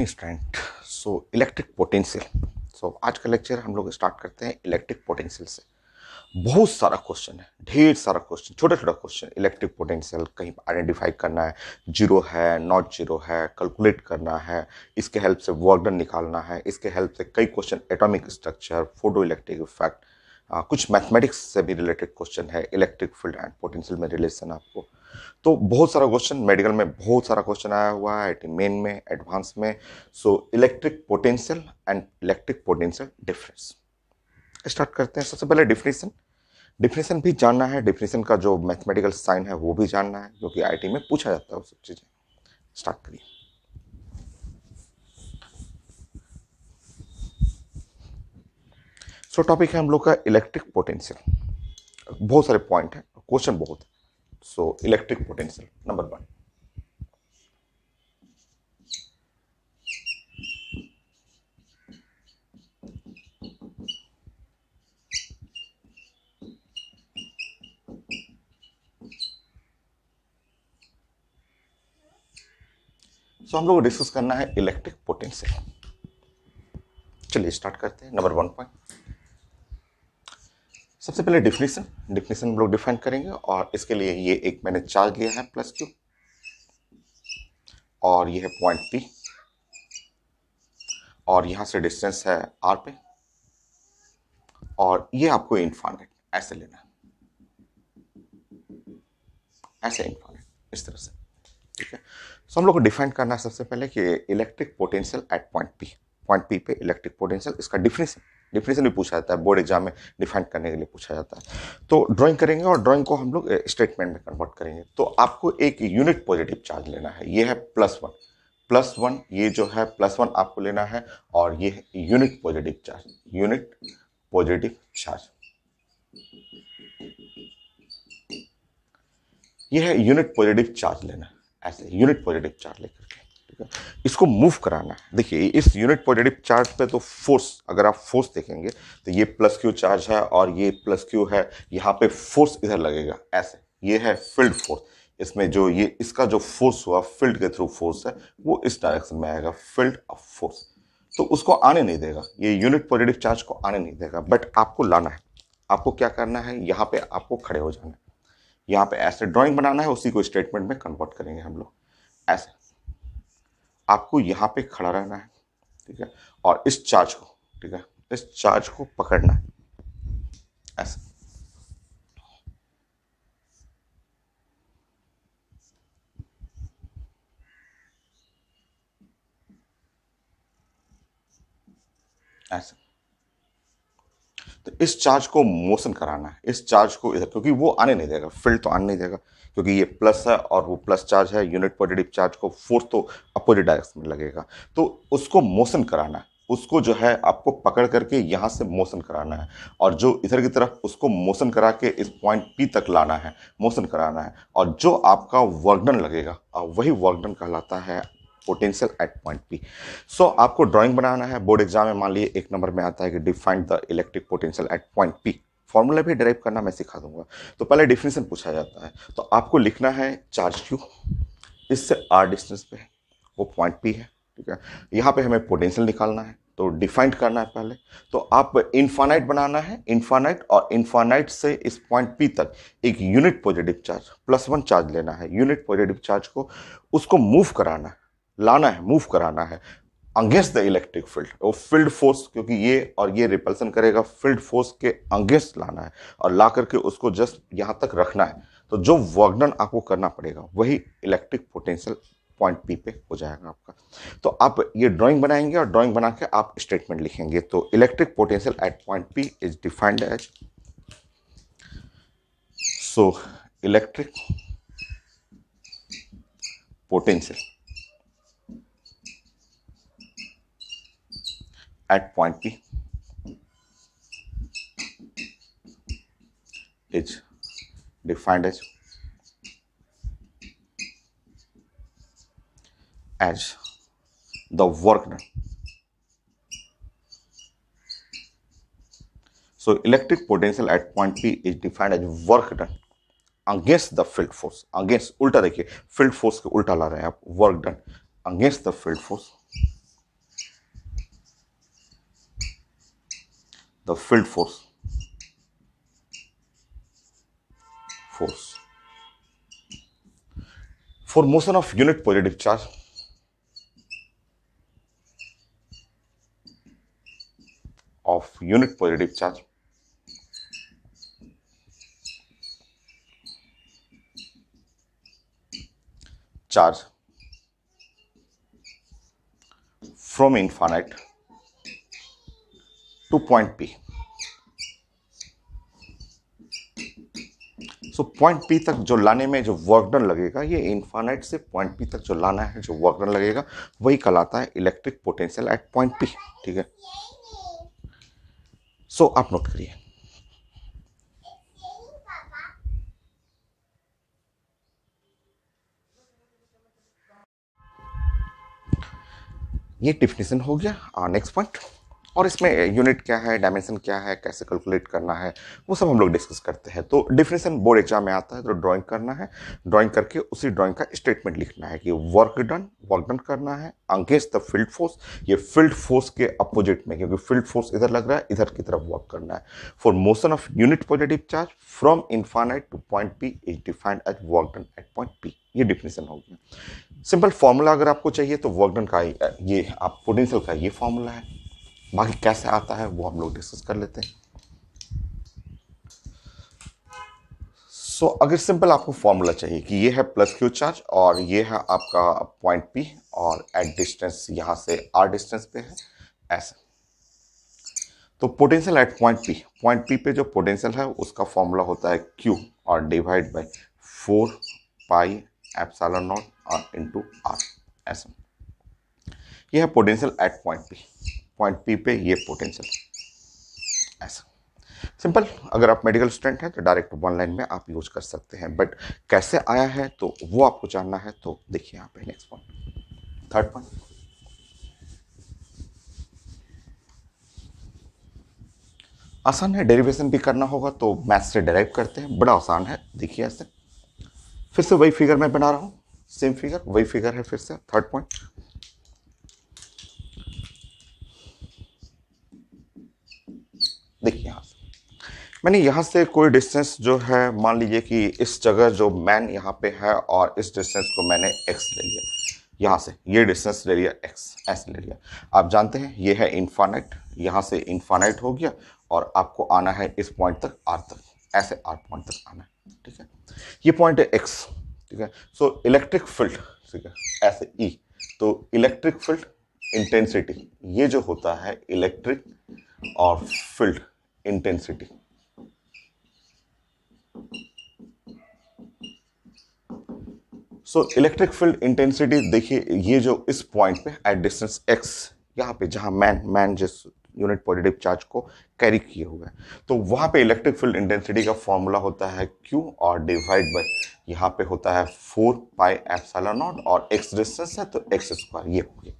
Morning student. Electric potential. आज का lecture हम लोग स्टार्ट करते हैं इलेक्ट्रिक पोटेंशियल से। बहुत सारा क्वेश्चन है, ढेर सारा क्वेश्चन, छोटा छोटा क्वेश्चन। इलेक्ट्रिक पोटेंशियल कहीं आइडेंटिफाई करना है, जीरो है नॉट जीरो है, कैलकुलेट करना है, इसके हेल्प से वर्क डन निकालना है, इसके हेल्प से कई question atomic structure, photo electric effect, कुछ मैथमेटिक्स से भी रिलेटेड क्वेश्चन है, इलेक्ट्रिक फील्ड एंड पोटेंशियल में रिलेशन आपको। तो बहुत सारा क्वेश्चन, मेडिकल में बहुत सारा क्वेश्चन आया हुआ है, आईटी मेन में, एडवांस में। Electric potential and electric potential difference start करते हैं। सबसे पहले डिफिनेशन। डिफिनेशन भी जानना है, डिफिनेशन का जो मैथमेटिकल साइन है वो भी जानना है, क्योंकि आईटी में पूछा जाता है वो सब चीजें। स्टार्ट करिए। टॉपिक है हम लोग का इलेक्ट्रिक पोटेंशियल। बहुत सारे पॉइंट है, क्वेश्चन बहुत है। Electric potential number 1। हम लोग को डिस्कस करना है इलेक्ट्रिक पोटेंशियल। चलिए स्टार्ट करते हैं। नंबर 1 पॉइंट, सबसे पहले डिफिनेशन। डिफिनेशन हम लोग डिफाइन करेंगे, और इसके लिए ये एक मैंने चार्ज लिया है प्लस क्यू, और ये है पॉइंट पी, और यहां से डिस्टेंस है आर पे, और ये आपको इनफाइनाइट ऐसे लेना है, ऐसे इनफाइनाइट इस तरह से। ठीक है। हम लोग को डिफाइन करना है सबसे पहले कि electric potential at point P. Point P पे इलेक्ट्रिक पोटेंशियल, इसका डिफिनेशन डिफिनेशन भी पूछा जाता है, बोर्ड एग्जाम में डिफाइन करने के लिए पूछा जाता है। तो ड्राइंग करेंगे, और ड्राइंग को हम लोग स्टेटमेंट में कन्वर्ट करेंगे। तो आपको एक यूनिट पॉजिटिव चार्ज लेना है, ये है +1। +1 ये जो है +1 आपको लेना है, और ये है unit positive charge, unit positive charge. ये है यूनिट पॉजिटिव चार्ज लेना है, ऐसे यूनिट पॉजिटिव चार्ज लेकर के। ठीक है। इसको मूव कराना है। देखिए इस यूनिट पॉजिटिव चार्ज पे तो फोर्स, अगर आप फोर्स देखेंगे तो ये +q चार्ज है और ये +q है, यहाँ पे फोर्स इधर लगेगा ऐसे। ये है फील्ड फोर्स। इसमें जो ये इसका जो फोर्स हुआ फील्ड के थ्रू फोर्स है, वो इस डायरेक्शन में आएगा, फील्ड ऑफ फोर्स। तो उसको आने नहीं देगा, ये यूनिट पॉजिटिव चार्ज को आने नहीं देगा। बट आपको लाना है, आपको क्या करना है, यहाँ पे आपको खड़े हो जाना है, यहाँ पे ऐसे ड्राइंग बनाना है, उसी को स्टेटमेंट में कन्वर्ट करेंगे हम लोग। ऐसे आपको यहाँ पे खड़ा रहना है। ठीक है। और इस चार्ज को, ठीक है, इस चार्ज को पकड़ना है ऐसे। ऐसे तो इस चार्ज को मोशन कराना है, इस चार्ज को इधर, क्योंकि वो आने नहीं देगा, फील्ड तो आने नहीं देगा, क्योंकि ये प्लस है और वो प्लस चार्ज है। यूनिट पॉजिटिव चार्ज को फोर्स तो अपोजिट डायरेक्शन में लगेगा, तो उसको मोशन कराना है। उसको जो है आपको पकड़ करके यहाँ से मोशन कराना है, और जो इधर की तरफ उसको मोशन करा के इस पॉइंट पी तक लाना है, मोशन कराना है। और जो आपका वर्कडन लगेगा, वही वर्कडन कहलाता है पोटेंशियल एट पॉइंट पी। आपको ड्राइंग बनाना है। बोर्ड एग्जाम में मान लिए 1 नंबर में आता है कि defined the electric potential at point P. Formula भी डिराइव करना मैं सिखा दूंगा। तो पहले डिफिनेशन पूछा जाता है, तो आपको लिखना है चार्ज क्यू, इससे आर डिस्टेंस पे है, वो पॉइंट पी है। ठीक है। यहाँ पे हमें पोटेंशियल निकालना है, तो डिफाइंड करना है पहले। तो आप इनफाइनाइट बनाना है, इनफाइनाइट, और इनफाइनाइट से इस पॉइंट पी तक एक यूनिट पॉजिटिव चार्ज +1 चार्ज लेना है। यूनिट पॉजिटिव चार्ज को उसको मूव कराना है, लाना है, मूव कराना है अगेंस्ट द इलेक्ट्रिक फील्ड। वो फील्ड फोर्स, क्योंकि ये और ये रिपल्सन करेगा, फील्ड फोर्स के अगेंस्ट लाना है, और ला करके उसको जस्ट यहाँ तक रखना है। तो जो वर्क डन आपको करना पड़ेगा वही इलेक्ट्रिक पोटेंशियल पॉइंट पी पे हो जाएगा आपका। तो आप ये ड्राइंग बनाएंगे, और ड्राइंग बना के आप स्टेटमेंट लिखेंगे। तो electric potential at point P is defined as, electric potential at point P is defined as the work done. Electric potential at point P is defined as work done against the field force. Against, उल्टा देखिए, field force के उल्टा ला रहे हैं आप, work done against the field force the field force for motion of unit positive charge charge from infinite to point P. So point P तक जो लाने में जो वर्क डन लगेगा, ये इन्फानाइट से पॉइंट पी तक जो लाना है, जो वर्क डन लगेगा, वही कहलाता है electric potential at point P. ठीक है, सो आप नोट करिए। ये डिफिनेशन हो गया। नेक्स्ट पॉइंट, और इसमें यूनिट क्या है, डायमेंशन क्या है, कैसे कैलकुलेट करना है, वो सब हम लोग डिस्कस करते हैं। तो डिफिनेशन बोर्ड एग्जाम में आता है, तो ड्राइंग करना है, ड्राइंग करके उसी ड्राइंग का स्टेटमेंट लिखना है कि वर्क डन करना है अगेंस्ट द फील्ड फोर्स, ये फील्ड फोर्स के अपोजिट में, क्योंकि फील्ड फोर्स इधर लग रहा है, इधर की तरफ वर्क करना है। For motion of unit positive charge from infinite to point P is defined as work done at point P. ये डिफिनेशन हो गया। सिंपल फॉर्मूला अगर आपको चाहिए तो वर्क डन का ये आप पोटेंशियल का ये फॉर्मूला है। बाकी कैसे आता है वो हम लोग डिस्कस कर लेते हैं। सो अगर सिंपल आपको फॉर्मूला चाहिए कि ये है प्लस क्यू चार्ज और ये है आपका पॉइंट पी और एट डिस्टेंस यहां से आर डिस्टेंस पे है ऐसे, तो पोटेंशियल एट पॉइंट पी पे जो पोटेंशियल है उसका फॉर्मूला होता है क्यू और divide by 4 pi epsilon naught और इनटू आर ऐसे। ये है पोटेंशियल एट पॉइंट पी पे ये पोटेंशियल ऐसा। सिंपल, अगर आप मेडिकल स्टूडेंट हैं तो डायरेक्ट वन लाइन में आप यूज कर सकते हैं, बट कैसे आया है तो वो आपको जानना है। तो देखिए यहाँ पे नेक्स्ट पॉइंट, थर्ड पॉइंट, आसान है, डेरिवेशन भी करना होगा तो मैथ से डेराइव करते हैं, बड़ा आसान है। देखिए ऐसे, फिर से वही फिगर मैं बना रहा हूँ, सेम फिगर, वही फिगर है। फिर से थर्ड पॉइंट, देखिए यहां से मैंने यहां से कोई डिस्टेंस जो है, मान लीजिए कि इस जगह जो मैन यहां पे है और इस डिस्टेंस को मैंने x ले लिया, यहां से ये डिस्टेंस ले लिया x, ऐसे ले लिया। आप जानते हैं ये है इनफाइनाइट, यहां से इनफाइनाइट हो गया और आपको आना है इस पॉइंट तक r तक, ऐसे r पॉइंट तक आना है। ठीक है, ये पॉइंट है x। ठीक है, सो इलेक्ट्रिक फील्ड, ठीक है, ऐसे E, तो इलेक्ट्रिक फील्ड इंटेंसिटी, ये जो होता है इलेक्ट्रिक और field intensity, so electric field intensity देखिए, ये जो इस पॉइंट पे एट डिस्टेंस x, यहाँ पे जहां मैन जिस यूनिट पॉजिटिव चार्ज को कैरी किए हुए हैं, तो वहां पे इलेक्ट्रिक फील्ड इंटेंसिटी का फॉर्मूला होता है q और डिवाइड बाय यहाँ पे होता है 4 पाई एप्सिलॉन नॉट और x डिस्टेंस है तो x स्क्वायर, ये हो गया।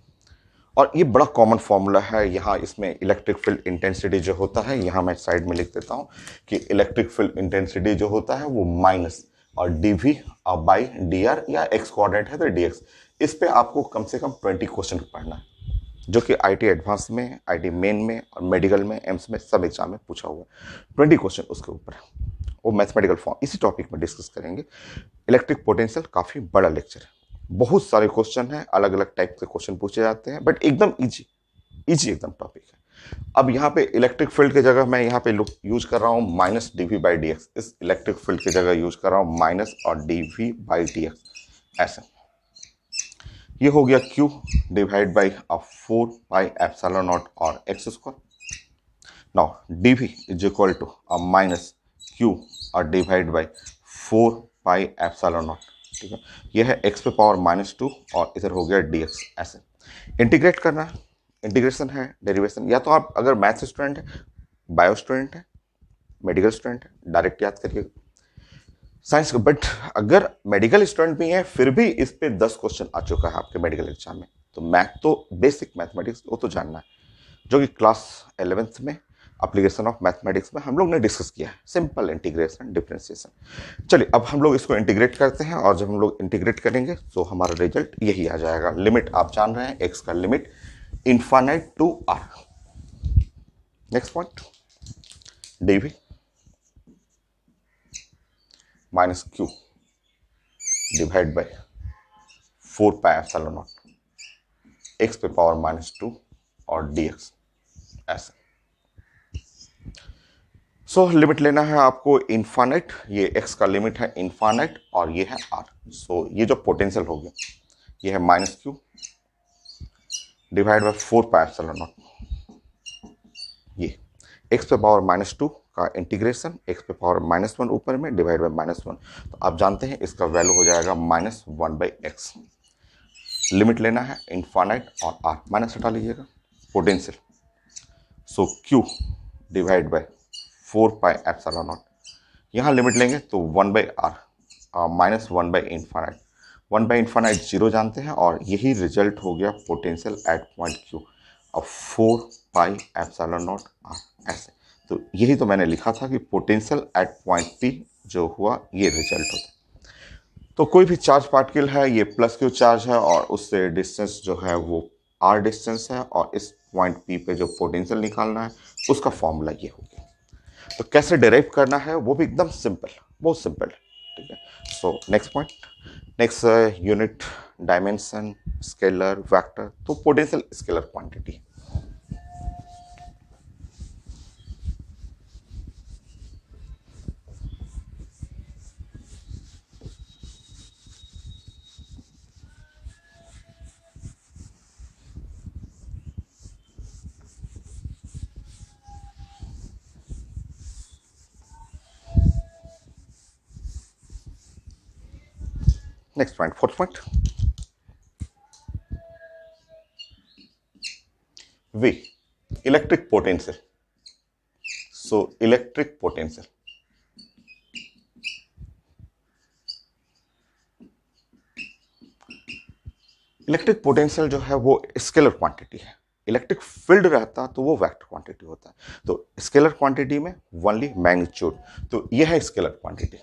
और ये बड़ा कॉमन फॉर्मूला है। यहाँ इसमें इलेक्ट्रिक फील्ड इंटेंसिटी जो होता है, यहाँ मैं साइड में लिख देता हूँ कि इलेक्ट्रिक फील्ड इंटेंसिटी जो होता है वो माइनस और dv बाई dr, या x कोऑर्डिनेट है तो dx। इस पे आपको कम से कम 20 क्वेश्चन पढ़ना है, जो कि IT एडवांस में, IT मेन में और मेडिकल में, एम्स में सब एग्जाम में पूछा हुआ है। 20 क्वेश्चन उसके ऊपर, वो मैथमेटिकल फॉर्म इसी टॉपिक में डिस्कस करेंगे। इलेक्ट्रिक पोटेंशियल काफ़ी बड़ा लेक्चर है, बहुत सारे क्वेश्चन हैं, अलग अलग टाइप के क्वेश्चन पूछे जाते हैं, बट एकदम इजी एकदम टॉपिक है। अब यहाँ पे इलेक्ट्रिक फील्ड की जगह मैं यहाँ पे यूज कर रहा हूँ minus dv by D x, इस इलेक्ट्रिक फील्ड की जगह यूज कर रहा हूँ माइनस और dv बाई डी एक्स ऐसे। ये हो गया q divide by 4 pi epsilon naught और x square. Now dv is equal to minus q और divide by 4 pi epsilon naught. ठीक है, यह है x पे पावर -2 और इधर हो गया dx ऐसे। इंटीग्रेट करना है, इंटीग्रेशन है, डेरिवेशन, या तो आप अगर मैथ्स स्टूडेंट है, बायो स्टूडेंट है, मेडिकल स्टूडेंट है, डायरेक्ट याद करिए साइंस। बट अगर मेडिकल स्टूडेंट भी है फिर भी इस पे 10 क्वेश्चन आ चुका है आपके मेडिकल एग्जाम में, तो मैथ तो बेसिक मैथमेटिक्स वो तो जानना है, जो कि क्लास 11th में एप्लीकेशन ऑफ मैथमेटिक्स में हम लोग ने डिस्कस किया है, सिंपल इंटीग्रेशन डिफरेंशिएशन। चलिए अब हम लोग इसको इंटीग्रेट करते हैं, और जब हम लोग इंटीग्रेट करेंगे तो हमारा रिजल्ट यही आ जाएगा। लिमिट आप जान रहे हैं, एक्स का limit infinite to R. Next point, dv minus q divide by 4 pi epsilon naught x पे पावर -2 और dx ऐसे। सो लिमिट लेना है आपको इनफाइनाइट, ये x का लिमिट है इनफाइनाइट और ये है r। सो ये जो पोटेंशियल हो गया ये है -q divide by 4 pi epsilon not, ये x पे पावर -2 का इंटीग्रेशन x पे पावर -1 ऊपर में डिवाइड बाय -1, तो आप जानते हैं इसका वैल्यू हो जाएगा -1/x। लिमिट लेना है इनफाइनाइट और r माइनस हटा लीजिएगा potential. So q divide by 4 pi epsilon not, यहाँ लिमिट लेंगे तो 1/r -1/इनफाइनाइट, 1/इनफाइनाइट 0 जानते हैं और यही रिजल्ट हो गया पोटेंशियल एट पॉइंट q। अब 4 पाई एप्सिलॉन नॉट r ऐसे, तो यही तो मैंने लिखा था कि पोटेंशियल एट पॉइंट p जो हुआ ये रिजल्ट होता है। तो कोई भी चार्ज पार्टिकल है, ये प्लस क्यू चार्ज है और उससे डिस्टेंस जो है वो r डिस्टेंस है, और इस पॉइंट p पे जो पोटेंशियल निकालना है उसका फॉर्मूला ये हो गया। तो कैसे डिराइव करना है वो भी एकदम सिंपल, बहुत सिंपल है, ठीक है। So next point, next unit dimension scalar vector, तो potential scalar quantity. Next point, fourth point, V electric potential. So electric potential, electric potential जो है वो स्केलर क्वांटिटी है। इलेक्ट्रिक फील्ड रहता तो वो वेक्टर क्वांटिटी होता है। तो स्केलर क्वांटिटी में ओनली मैग्नीट्यूड, तो यह है स्केलर क्वांटिटी।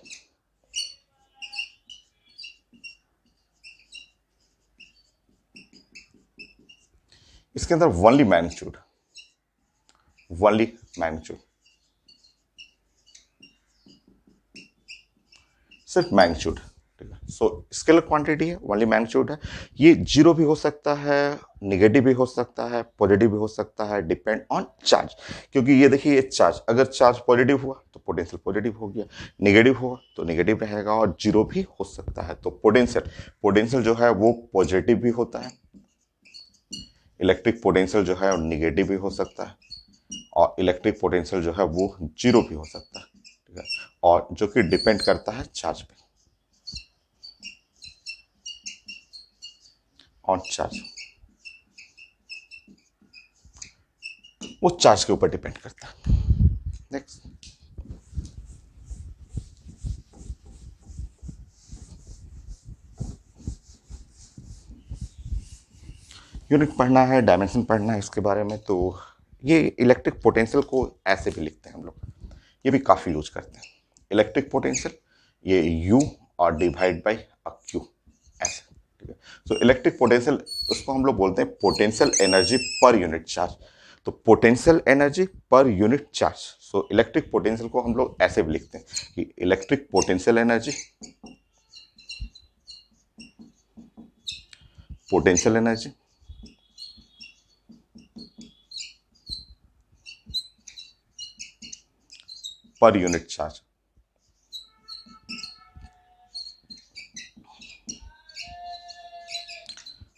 इसके अंदर ओनली मैग्नीट्यूड, ओनली मैग्नीट्यूड, सिर्फ मैग्नीट्यूड, ठीक है। सो स्केलर क्वांटिटी है, ओनली मैग्नीट्यूड है। ये जीरो भी हो सकता है, निगेटिव भी हो सकता है, पॉजिटिव भी हो सकता है, डिपेंड ऑन चार्ज। क्योंकि ये देखिए ये चार्ज, अगर चार्ज पॉजिटिव हुआ तो पोटेंशियल पॉजिटिव हो गया, निगेटिव हुआ तो निगेटिव रहेगा, और जीरो भी हो सकता है। तो पोटेंशियल, पोटेंशियल जो है वो पॉजिटिव भी होता है, इलेक्ट्रिक पोटेंशियल जो है निगेटिव भी हो सकता है, और इलेक्ट्रिक पोटेंशियल जो है वो जीरो भी हो सकता है, ठीक है। और जो कि डिपेंड करता है चार्ज पे, ऑन चार्ज, वो चार्ज के ऊपर डिपेंड करता है। नेक्स्ट, यूनिट पढ़ना है, डायमेंशन पढ़ना है इसके बारे में। तो ये इलेक्ट्रिक पोटेंशियल को ऐसे भी लिखते हैं हम लोग, ये भी काफ़ी यूज करते हैं। इलेक्ट्रिक पोटेंशियल ये U और डिवाइड बाई Q ऐसे, ठीक है। सो इलेक्ट्रिक पोटेंशियल उसको हम लोग बोलते हैं potential energy per unit charge. तो potential energy per unit charge, so electric potential को हम लोग ऐसे भी लिखते हैं कि electric potential energy, potential energy per unit charge.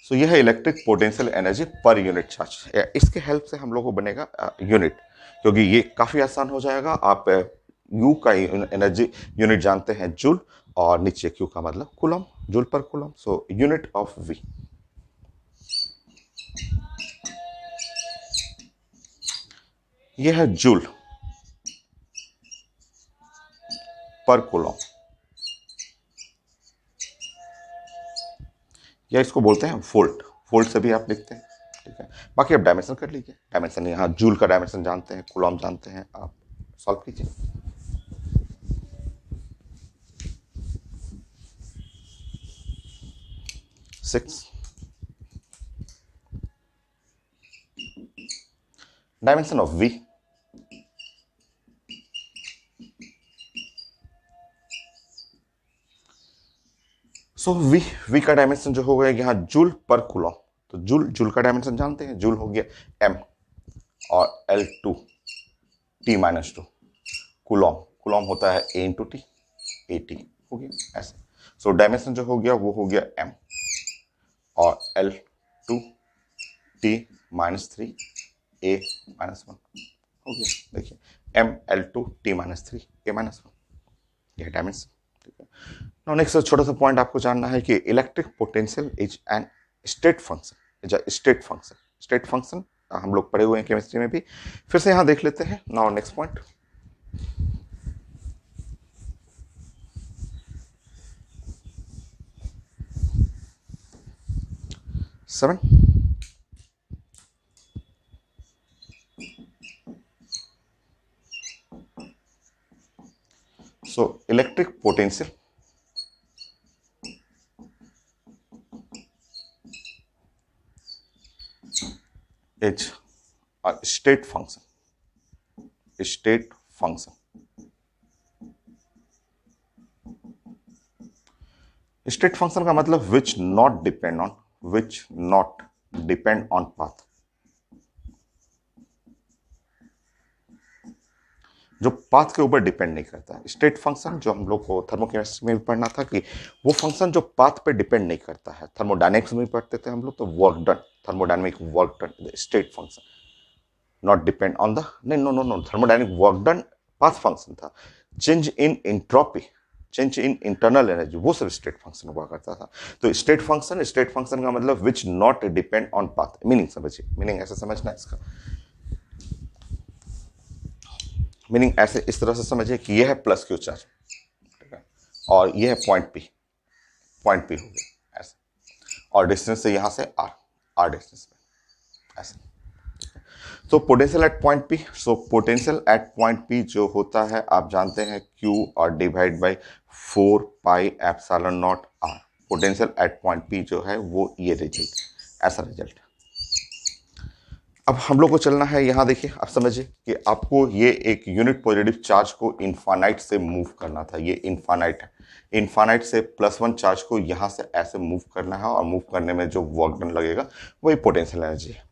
तो यह है electric potential energy per unit charge. इसके हेल्प से हम लोग को बनेगा यूनिट, क्योंकि ये काफ़ी आसान हो जाएगा। आप यू का एनर्जी यूनिट जानते हैं जूल, और नीचे क्यू का मतलब coulomb, joule per coulomb. So unit of V, यह है जूल पर कूलम, या इसको बोलते हैं वोल्ट, वोल्ट से भी आप लिखते हैं, ठीक है। बाकी आप डायमेंशन कर लीजिए, डायमेंशन यहाँ जूल का डायमेंशन जानते हैं, कूलम जानते हैं, आप सॉल्व कीजिए। Six, dimension of V, so V का डायमेंशन जो हो गया यहाँ जूल पर कूलम, तो जूल का डायमेंशन जानते हैं, जूल हो गया m और L2 T-2 कूलम होता है a into T, A T हो गया ऐसे। सो डायमेंशन जो हो गया वो हो गया m और L2 T-3 a-1 हो गया। देखिए ML2 T-3 a-1 यह डायमेंशन, ठीक है। नाउ नेक्स्ट छोटा सा पॉइंट आपको जानना है कि electric potential is an state function, state function हम लोग पढ़े हुए हैं केमिस्ट्री में भी, फिर से यहां देख लेते हैं। Now next point 7। So electric potential is a state function. State function. State function का मतलब which not depend on path. जो पाथ के ऊपर डिपेंड नहीं करता है। स्टेट फंक्शन जो हम लोग को थर्मोकेमिस्ट्री में भी पढ़ना था कि वो फंक्शन जो पाथ पे डिपेंड नहीं करता है। थर्मोडायनेमिक्स में भी पढ़ते थे हम लोग, तो work done, thermodynamic work done, state function not depend on the, नहीं no thermodynamic work done path function था। Change in entropy, change in internal energy, वो सब स्टेट फंक्शन हुआ करता था। तो स्टेट फंक्शन का मतलब which not depend on path. Meaning समझिए, मीनिंग ऐसे समझना है इसका, मीनिंग ऐसे इस तरह से समझिए कि यह है प्लस क्यू चार्ज, ठीक है, और यह है पॉइंट पी हो गया ऐसे, और डिस्टेंस से यहां से आर डिस्टेंस पे ऐसे। तो potential at point P, so potential at point P जो होता है आप जानते हैं Q और divide by 4 pi epsilon naught R. Potential at point P जो है वो ये रिजल्ट, ऐसा रिजल्ट। अब हम लोग को चलना है यहाँ, देखिए आप समझिए कि आपको ये एक यूनिट पॉजिटिव चार्ज को इन्फानाइट से मूव करना था। ये इन्फानाइट है, इन्फानाइट से +1 चार्ज को यहाँ से ऐसे मूव करना है, और मूव करने में जो वर्क डन लगेगा वही पोटेंशियल एनर्जी है।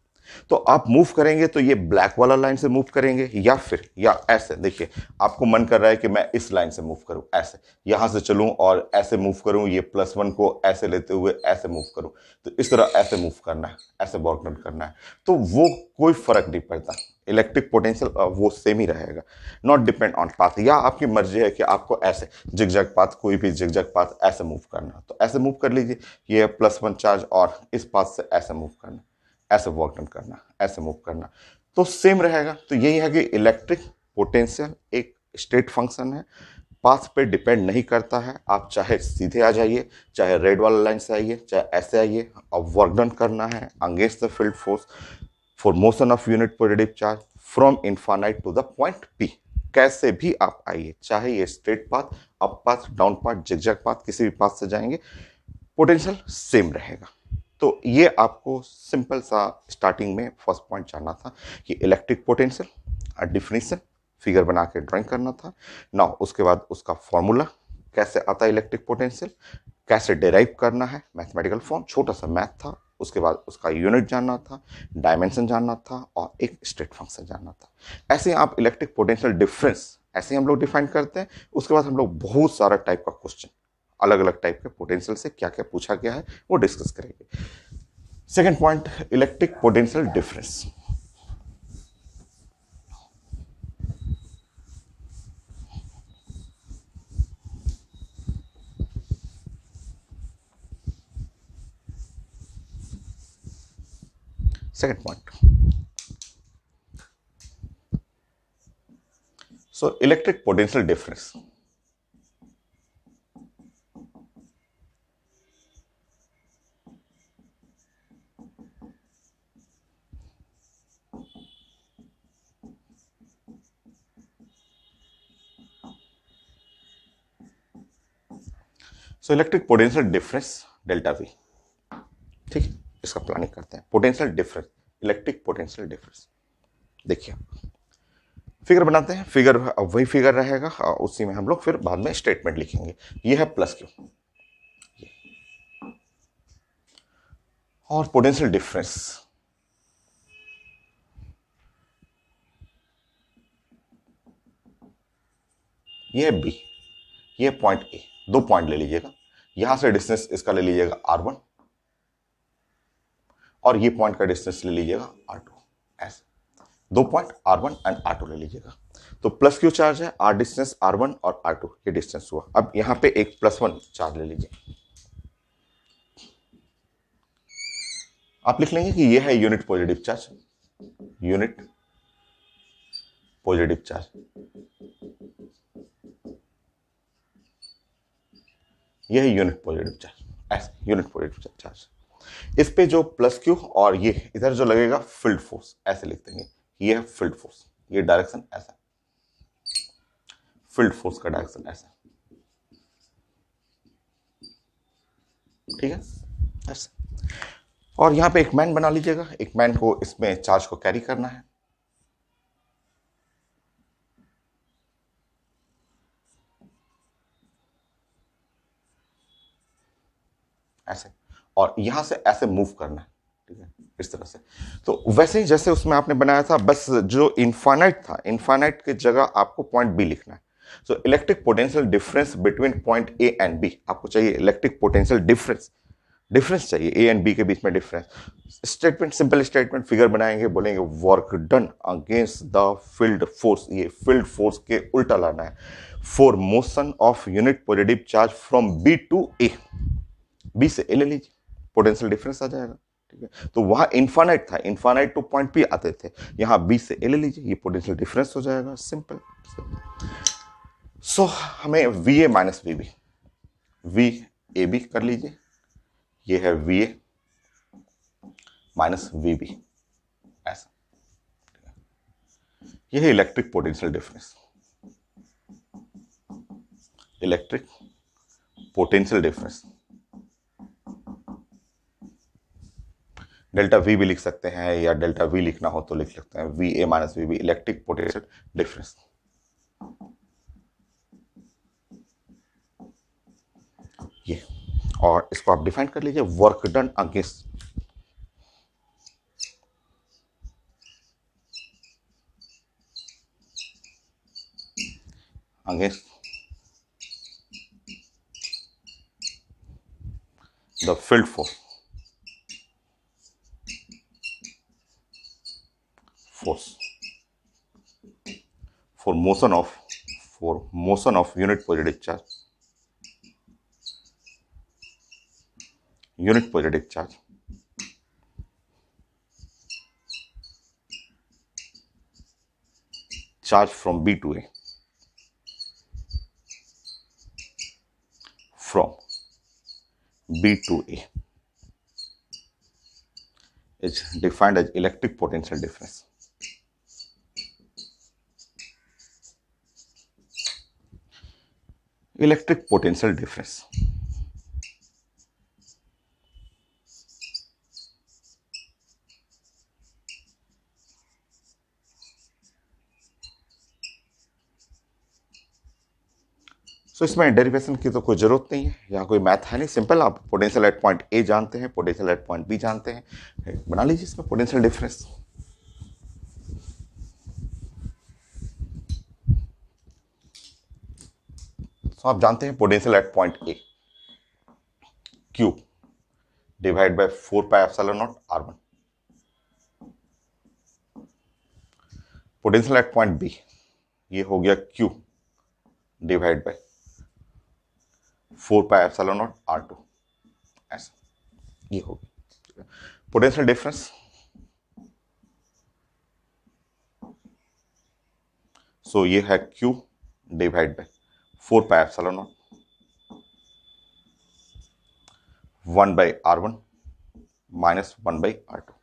तो आप मूव करेंगे तो ये ब्लैक वाला लाइन से मूव करेंगे, या ऐसे। देखिए आपको मन कर रहा है कि मैं इस लाइन से मूव करूं, ऐसे यहां से चलूं और ऐसे मूव करूं, ये +1 को ऐसे लेते हुए ऐसे मूव करूं, तो इस तरह ऐसे मूव करना है, ऐसे वर्क डन करना है। तो वो कोई फर्क नहीं पड़ता, इलेक्ट्रिक पोटेंशियल वो सेम ही रहेगा, नॉट डिपेंड ऑन पाथ। या आपकी मर्जी है कि आपको ऐसे जिगजैग पाथ, कोई भी जिगजैग पाथ ऐसे मूव करना, तो ऐसे मूव कर लीजिए। ये +1 चार्ज और इस पाथ से ऐसे मूव करना, ऐसे वर्क डन करना, ऐसे मूव करना, तो सेम रहेगा। तो यही है कि इलेक्ट्रिक पोटेंशियल एक स्टेट फंक्शन है, पाथ पे डिपेंड नहीं करता है। आप चाहे सीधे आ जाइए, चाहे रेड वाला लाइन से आइए, चाहे ऐसे आइए, और वर्क डन करना है against the field force for motion of unit positive charge from infinite to the point P. कैसे भी आप आइए, चाहे ये straight path, up path, down path, zigzag path, किसी भी पाथ से जाएंगे, पोटेंशियल सेम रहेगा। तो ये आपको सिंपल सा स्टार्टिंग में फर्स्ट पॉइंट जानना था कि इलेक्ट्रिक पोटेंशियल डिफिनीशन फिगर बना के ड्राइंग करना था। नाउ उसके बाद उसका फॉर्मूला कैसे आता है, इलेक्ट्रिक पोटेंशियल कैसे डिराइव करना है, मैथमेटिकल फॉर्म, छोटा सा मैथ था। उसके बाद उसका यूनिट जानना था, डायमेंशन जानना था, और एक स्टेट फंक्शन जानना था। ऐसे आप इलेक्ट्रिक पोटेंशियल डिफरेंस ऐसे हम लोग डिफाइन करते हैं। उसके बाद हम लोग बहुत सारा टाइप का क्वेश्चन, अलग अलग टाइप के पोटेंशियल से क्या क्या पूछा गया है वो डिस्कस करेंगे। Second point, electric potential difference. Second point, so electric potential difference electric potential difference delta we, ठीक है, इसका प्लानिंग करते हैं। Potential difference, electric potential difference, देखिए फिगर बनाते हैं। फिगर वही फिगर रहेगा, उसी में हम लोग फिर बाद में स्टेटमेंट लिखेंगे। ये है प्लस क्यू, और पोटेंशियल डिफरेंस ये है बी, ये पॉइंट ए, 2 पॉइंट ले लीजिएगा, यहां से डिस्टेंस इसका ले लीजिएगा R1 और ये पॉइंट का डिस्टेंस ले लीजिएगा R2, ऐसे 2 पॉइंट R1 एंड R2 ले लीजिएगा। तो प्लस क्यू चार्ज है, R डिस्टेंस R1 और R2 ये डिस्टेंस हुआ। अब यहां पे एक +1 चार्ज ले लीजिए, आप लिख लेंगे कि ये है unit positive charge, unit positive charge, ये है यूनिट पॉजिटिव चार्ज, ऐसे यूनिट पॉजिटिव चार्ज। इस पे जो प्लस क्यू और ये इधर जो लगेगा फील्ड फोर्स, ऐसे लिख देंगे, ये है फील्ड फोर्स, ये डायरेक्शन ऐसा, फील्ड फोर्स का डायरेक्शन ऐसा, ठीक है ऐसे। और यहां पे एक मैन बना लीजिएगा, एक मैन को इसमें चार्ज को कैरी करना है, ऐसे, और यहां से ऐसे मूव करना है, ठीक है इस तरह से। तो वैसे ही जैसे उसमें आपने बनाया था, बस जो इनफाइनाइट था, इनफाइनाइट की जगह आपको पॉइंट बी लिखना है। So electric potential difference between point A and B, आपको चाहिए इलेक्ट्रिक पोटेंशियल डिफरेंस, डिफरेंस चाहिए ए एंड बी के बीच में difference. Statement, simple statement, figure बनाएंगे, बोलेंगे work done against the field force, ये फील्ड फोर्स के उल्टा लाना है, for motion of unit positive charge from B to A, B से ए ले लीजिए, पोटेंशियल डिफरेंस आ जाएगा, ठीक है। तो वहां इनफाइनाइट था, इनफाइनाइट टू पॉइंट पी आते थे, यहां बी से ए ले लीजिए, ये पोटेंशियल डिफरेंस हो जाएगा, सिंपल। सो हमें V A minus V B, V A B कर लीजिए, ये है V A minus V B, ऐसा, यह है electric potential difference, electric potential difference. Delta V भी लिख सकते हैं, या डेल्टा वी लिखना हो तो लिख सकते हैं, V A minus V B, electric potential difference. ये, और इसको आप डिफाइन कर लीजिए, work done against, against the field force, for motion of unit positive charge, unit positive charge, charge from B to A, from B to A is defined as electric potential difference. Electric potential difference. तो इसमें derivation की तो कोई जरूरत नहीं है, यहाँ कोई मैथ है नहीं, सिंपल, आप पोटेंशियल एट पॉइंट ए जानते हैं, पोटेंशियल एट पॉइंट बी जानते हैं, बना लीजिए इसमें पोटेंशियल डिफरेंस। तो आप जानते हैं potential at point A q divide by 4 pi epsilon naught R1, potential at point B ये हो गया q divide by 4 pi epsilon naught R2, ऐसा ये हो गया पोटेंशियल डिफरेंस। सो ये है Q divide by 4 pi epsilon not 1 by R1 minus 1 by R2,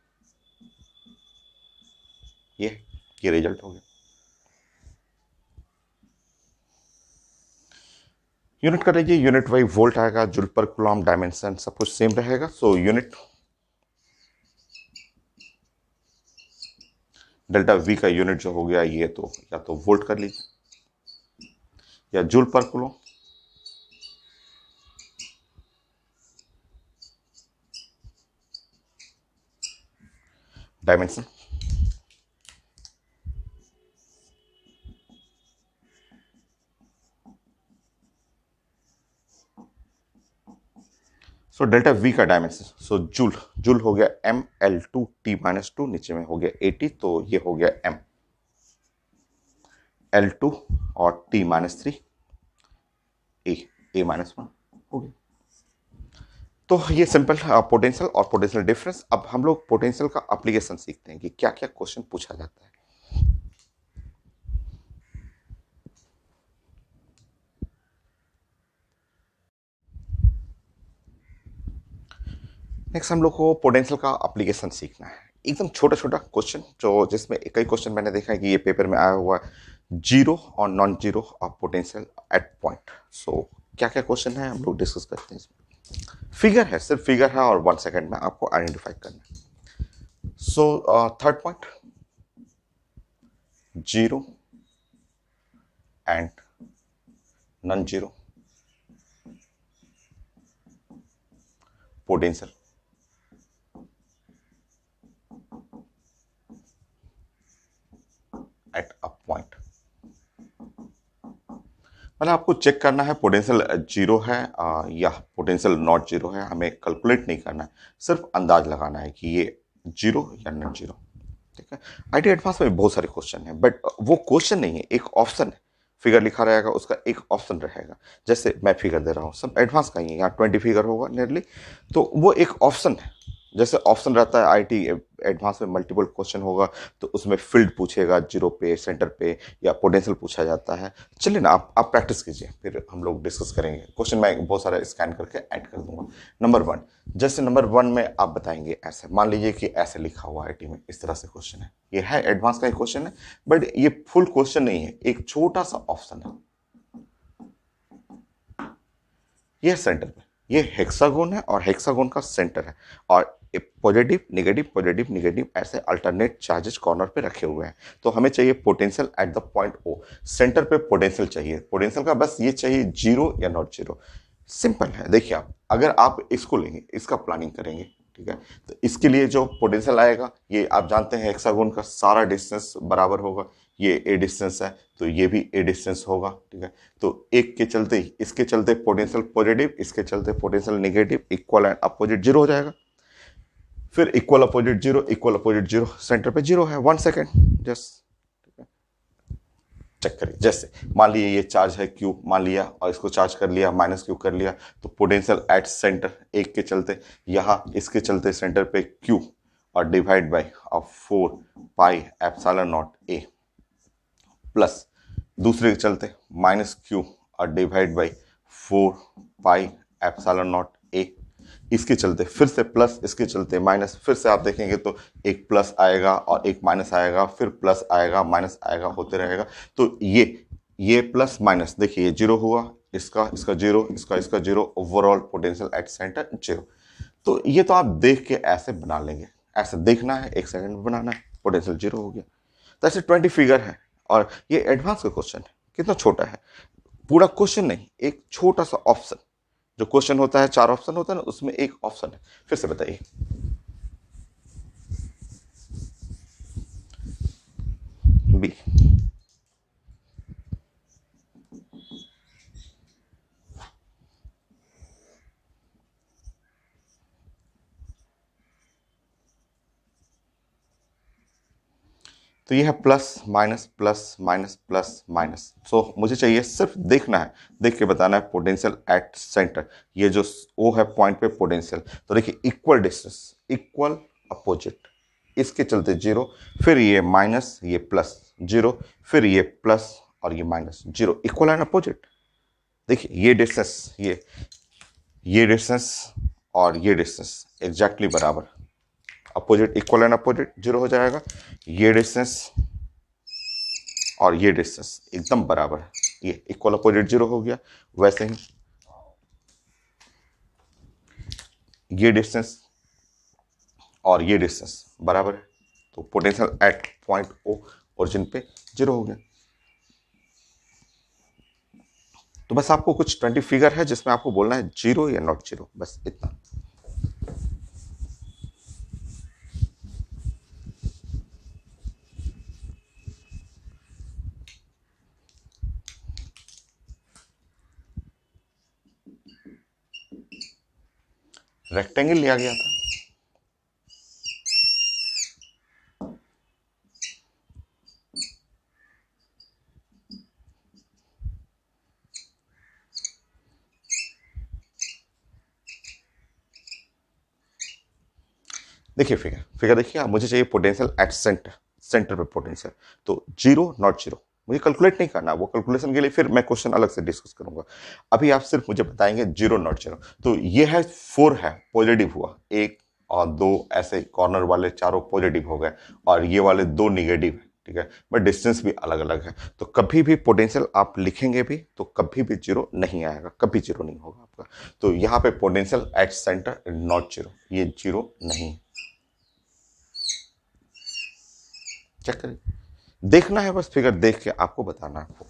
ये रिजल्ट हो गया। यूनिट कर लीजिए, यूनिट वाई वोल्ट आएगा, जूल पर कूलम, डायमेंशन सब कुछ सेम रहेगा। सो यूनिट डेल्टा वी का यूनिट जो हो गया ये, तो या तो वोल्ट कर लीजिए या joule per coulomb, dimension, so delta we का डायमेंशन, सो जूल, जूल हो गया m L2T-2, नीचे में हो गया 80, तो ये हो गया m L2 और T-3 A-1 हो गया। तो ये सिंपल पोटेंशियल और पोटेंशियल डिफरेंस। अब हम लोग पोटेंशियल का एप्लीकेशन सीखते हैं कि क्या क्या क्वेश्चन पूछा जाता है। नेक्स्ट हम लोग को पोटेंशियल का एप्लीकेशन सीखना है। एकदम छोटा छोटा क्वेश्चन, जो जिसमें कई क्वेश्चन मैंने देखा है कि ये पेपर में आया हुआ है, जीरो और non zero of potential at point. So क्या क्या क्वेश्चन है हम लोग डिस्कस करते हैं। इसमें फिगर है, सिर्फ फिगर है और 1 सेकेंड में आपको आइडेंटिफाई करना है। So third point, zero and non zero potential, at a point. मतलब आपको चेक करना है पोटेंशियल जीरो है या पोटेंशियल नॉट जीरो है। हमें कैलकुलेट नहीं करना है, सिर्फ अंदाज लगाना है कि ये जीरो या नॉट जीरो। ठीक है, आईटी एडवांस में बहुत सारे क्वेश्चन हैं, बट वो क्वेश्चन नहीं है, एक ऑप्शन है। फिगर लिखा रहेगा, उसका एक ऑप्शन रहेगा। जैसे मैं फिगर दे रहा हूँ, सब एडवांस का ही है, यहाँ 20 फिगर होगा नियरली, तो वो एक ऑप्शन है। जैसे ऑप्शन रहता है आईटी एडवांस में, मल्टीपल क्वेश्चन होगा तो उसमें फील्ड पूछेगा, जीरो पे, सेंटर पे, या पोटेंशियल पूछा जाता है। चलिए ना, आप प्रैक्टिस कीजिए, फिर हम लोग डिस्कस करेंगे। क्वेश्चन मैं बहुत सारा स्कैन करके ऐड कर दूंगा। नंबर 1, जैसे नंबर 1 में आप बताएंगे ऐसे, मान लीजिए कि ऐसे लिखा हुआ आईटी में, इस तरह से क्वेश्चन है। ये है एडवांस का एक क्वेश्चन है, बट ये फुल क्वेश्चन नहीं है, एक छोटा सा ऑप्शन है। ये सेंटर पे, ये हेक्सागोन है और हेक्सागोन का सेंटर है, और पॉजिटिव नेगेटिव नेगेटिव ऐसे अल्टरनेट चार्जेस कॉर्नर पे रखे हुए हैं। तो हमें चाहिए potential at the point O, centre पे पोटेंशियल चाहिए। पोटेंशियल का बस ये चाहिए, जीरो या नॉट जीरो। सिंपल है। देखिए, आप अगर आप इसको लेंगे, इसका प्लानिंग करेंगे, ठीक है, तो इसके लिए जो पोटेंशियल आएगा, ये आप जानते हैं हेक्सागोन का सारा डिस्टेंस बराबर होगा। ये ए डिस्टेंस है तो ये भी ए डिस्टेंस होगा, ठीक है। तो एक के चलते, इसके चलते पोटेंशियल पॉजिटिव, इसके चलते potential negative, equal and opposite zero हो जाएगा। फिर equal opposite zero, equal opposite zero, centre पे जीरो है। 1 सेकेंड जस्ट चेक करिए। जैसे मान लीजिए ये चार्ज है क्यू, मान लिया, और इसको चार्ज कर लिया, माइनस क्यू कर लिया, तो पोटेंशियल एट सेंटर, एक के चलते यहाँ, इसके चलते सेंटर पे क्यू, और divide by 4 pi epsilon nought A, plus दूसरे के चलते माइनस क्यू और divide by 4 pi epsilon nought ए, इसके चलते फिर से प्लस, इसके चलते माइनस। फिर से आप देखेंगे तो एक प्लस आएगा और एक माइनस आएगा, फिर प्लस आएगा, माइनस आएगा, होते रहेगा। तो ये प्लस माइनस, देखिए ये जीरो हुआ, इसका जीरो, इसका zero, overall potential at centre zero. तो ये तो आप देख के ऐसे बना लेंगे, ऐसे देखना है, 1 सेकंड में बनाना है, पोटेंशियल जीरो हो गया। तो ऐसे 20 फिगर है, और ये एडवांस का क्वेश्चन है। कितना छोटा है, पूरा क्वेश्चन नहीं, एक छोटा सा ऑप्शन। जो क्वेश्चन होता है 4 ऑप्शन होता है ना, उसमें एक ऑप्शन है। फिर से बताइए। बी, तो ये है plus minus plus minus plus minus. So मुझे चाहिए, सिर्फ देखना है, देख के बताना है पोटेंशियल एट सेंटर। ये जो ओ है पॉइंट पे पोटेंशियल, तो देखिए इक्वल डिस्टेंस, इक्वल अपोजिट, इसके चलते जीरो, फिर ये माइनस, ये प्लस, जीरो, फिर ये प्लस और ये minus, zero, equal and opposite. देखिए ये डिस्टेंस, ये डिस्टेंस और ये डिस्टेंस एग्जैक्टली बराबर, opposite, equal and opposite, zero हो जाएगा। ये डिस्टेंस और ये डिस्टेंस एकदम बराबर है, ये इक्वल अपोजिट जीरो हो गया। वैसे ही ये डिस्टेंस और ये डिस्टेंस बराबर है, तो potential at point O, origin पे जीरो हो गया। तो बस आपको कुछ 20 फिगर है जिसमें आपको बोलना है जीरो या नॉट जीरो, बस इतना। रेक्टेंगल लिया गया था। देखिए फिगर फिगर देखिए आप, मुझे चाहिए पोटेंशियल एट सेंटर, सेंटर पे पोटेंशियल। तो जीरो नॉट जीरो मुझे कैलकुलेट नहीं करना, वो कैलकुलेशन के लिए फिर मैं क्वेश्चन अलग से डिस्कस करूंगा। अभी आप सिर्फ मुझे बताएंगे जीरो नॉट जीरो। तो ये है 4 है पॉजिटिव हुआ, एक और दो ऐसे कॉर्नर वाले चारों पॉजिटिव हो गए, और ये वाले दो निगेटिव है, ठीक है, बट डिस्टेंस भी अलग अलग है। तो कभी भी पोटेंशियल आप लिखेंगे भी तो कभी भी जीरो नहीं आएगा, कभी जीरो नहीं होगा आपका। तो यहाँ पे potential at centre not zero, ये जीरो नहीं है। चेक करिए, देखना है बस, फिगर देख के आपको बताना है आपको।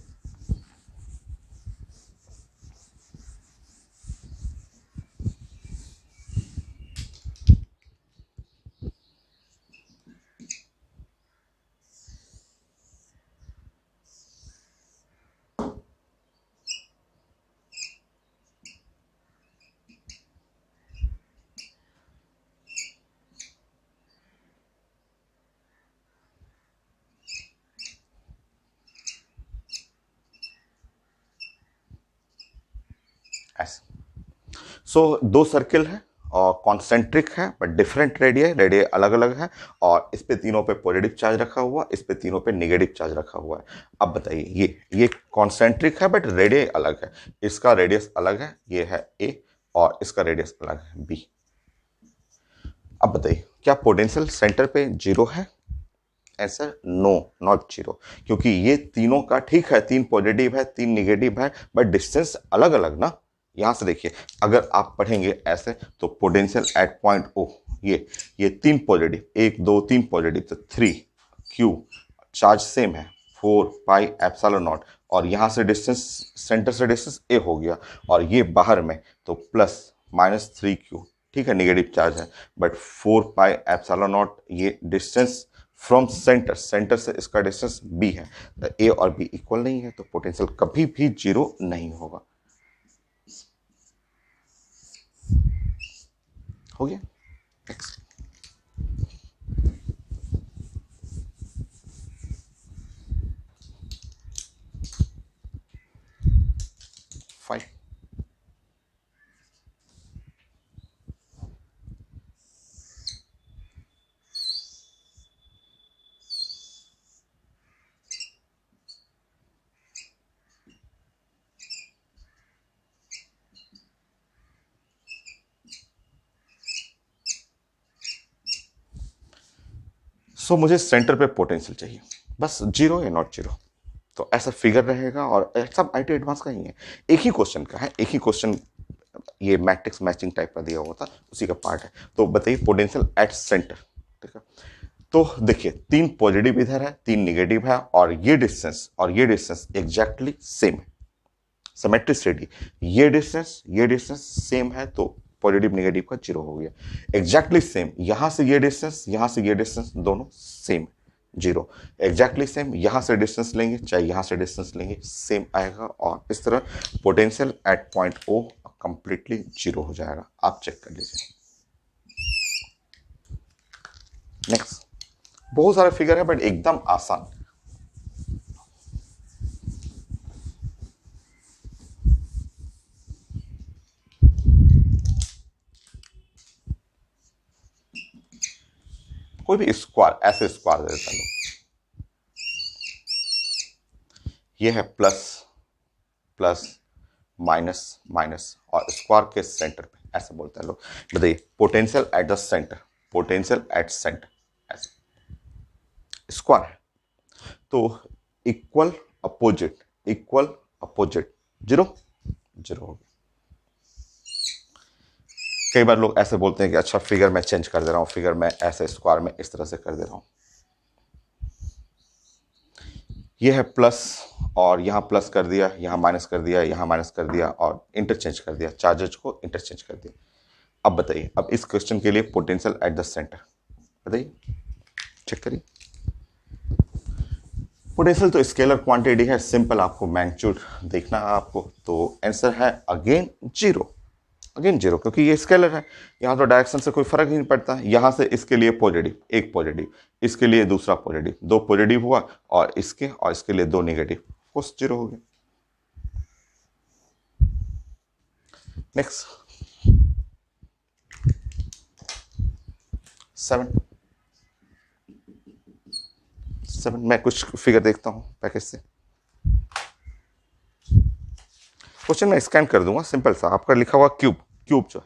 ऐसे दो सर्किल है और कॉन्सेंट्रिक है बट डिफरेंट रेडियस, रेडियस अलग अलग है, और इस पे तीनों पे पॉजिटिव चार्ज रखा हुआ, इस पे तीनों पे नेगेटिव चार्ज रखा हुआ है। अब बताइए, ये कॉन्सेंट्रिक है बट रेडियस अलग है, इसका रेडियस अलग है, ये है ए, और इसका रेडियस अलग है बी। अब बताइए क्या पोटेंशियल सेंटर पे जीरो है? आंसर नो, नॉट जीरो, क्योंकि ये तीनों का ठीक है, तीन पॉजिटिव है तीन निगेटिव है, बट डिस्टेंस अलग अलग ना। यहां से देखिए, अगर आप पढ़ेंगे ऐसे तो पोटेंशियल एट पॉइंट ओ, ये तीन पॉजिटिव, एक दो तीन पॉजिटिव, तो 3 क्यू, चार्ज सेम है 4 पाई एप्सिलॉन नॉट, और यहां से डिस्टेंस, सेंटर से डिस्टेंस ए हो गया, और ये बाहर में तो प्लस माइनस 3 क्यू, ठीक है, निगेटिव चार्ज है, बट 4 पाई एप्सिलॉन नॉट, ये डिस्टेंस फ्रॉम सेंटर, सेंटर से इसका डिस्टेंस बी है, तो ए और बी इक्वल नहीं है, तो पोटेंशियल कभी भी जीरो नहीं होगा। हो गया। नेक्स्ट 5। मुझे सेंटर पे पोटेंशियल चाहिए, बस जीरो या नॉट जीरो। तो ऐसा फिगर रहेगा, और सब आई टी एडवांस का ही है, एक ही क्वेश्चन का है, एक ही क्वेश्चन, ये मैट्रिक्स मैचिंग टाइप का दिया हुआ था, उसी का पार्ट है। तो बताइए पोटेंशियल एट सेंटर, ठीक है। तो देखिए तीन पॉजिटिव इधर है, तीन निगेटिव है, और ये डिस्टेंस एग्जैक्टली सेम है, सिमेट्रिसिटी, ये डिस्टेंस सेम है, तो पॉजिटिव नेगेटिव का जीरो हो गया, एग्जैक्टली सेम, यहां से ये डिस्टेंस, यहां से ये डिस्टेंस, दोनों सेम, जीरो, एग्जैक्टली सेम, यहां से डिस्टेंस लेंगे चाहे यहां से डिस्टेंस लेंगे सेम आएगा, और इस तरह potential at point O completely zero हो जाएगा। आप चेक कर लीजिए। नेक्स्ट, बहुत सारे फिगर है बट एकदम आसान। कोई भी स्क्वायर, ऐसे स्क्वायर दे देता लो, ये है प्लस प्लस माइनस माइनस, और स्क्वायर के सेंटर पे ऐसे बोलते हैं लोग। बताइए potential at the centre, potential at centre, ऐसे स्क्वायर है, तो equal opposite, equal opposite, zero zero हो गया। कई बार लोग ऐसे बोलते हैं कि अच्छा फिगर मैं चेंज कर दे रहा हूं, फिगर मैं ऐसे स्क्वायर में इस तरह से कर दे रहा हूं, ये है प्लस, और यहां प्लस कर दिया, यहां माइनस कर दिया, यहां माइनस कर दिया, और इंटरचेंज कर दिया, चार्जेज को इंटरचेंज कर दिया। अब बताइए, अब इस क्वेश्चन के लिए पोटेंशियल एट द सेंटर बताइए, चेक करिए। पोटेंशियल तो स्केलर क्वांटिटी है, सिंपल, आपको मैग्नीट्यूड देखना है आपको, तो आंसर है अगेन जीरो। अगेन जीरो, क्योंकि ये स्केलर है, यहाँ तो डायरेक्शन से कोई फर्क ही नहीं पड़ता। यहाँ से इसके लिए पॉजिटिव, एक पॉजिटिव, इसके लिए दूसरा पॉजिटिव, दो पॉजिटिव हुआ, और इसके लिए दो नेगेटिव, कोस जीरो हो गया। नेक्स्ट 7 7, मैं कुछ फिगर देखता हूँ पैकेज से। क्वेश्चन में स्कैन कर दूंगा, सिंपल सा, आपका लिखा हुआ क्यूब, क्यूब जो है,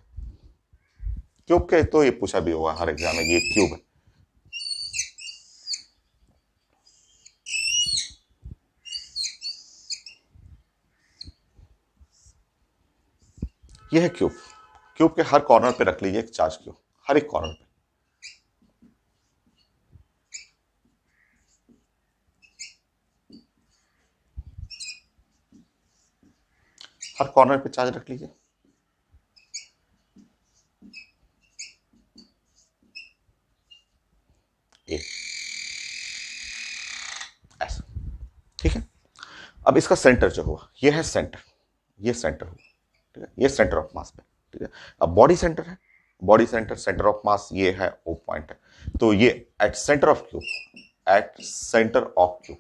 क्यूब के तो ये पूछा भी होगा हर एग्जाम में, ये क्यूब है। ये है क्यूब, क्यूब के हर कॉर्नर पे रख लीजिए एक चार्ज क्यूब, हर एक कॉर्नर पे। हर कॉर्नर पे चार्ज रख लीजिए। ए ऐसा, ठीक है। अब इसका सेंटर जो हुआ, ये है सेंटर, ये सेंटर हुआ, ठीक है, ये सेंटर ऑफ मास पे, ठीक है। अब बॉडी सेंटर है, body centre, centre of mass ये है, ओ पॉइंट है, तो ये at centre of cube, at centre of cube,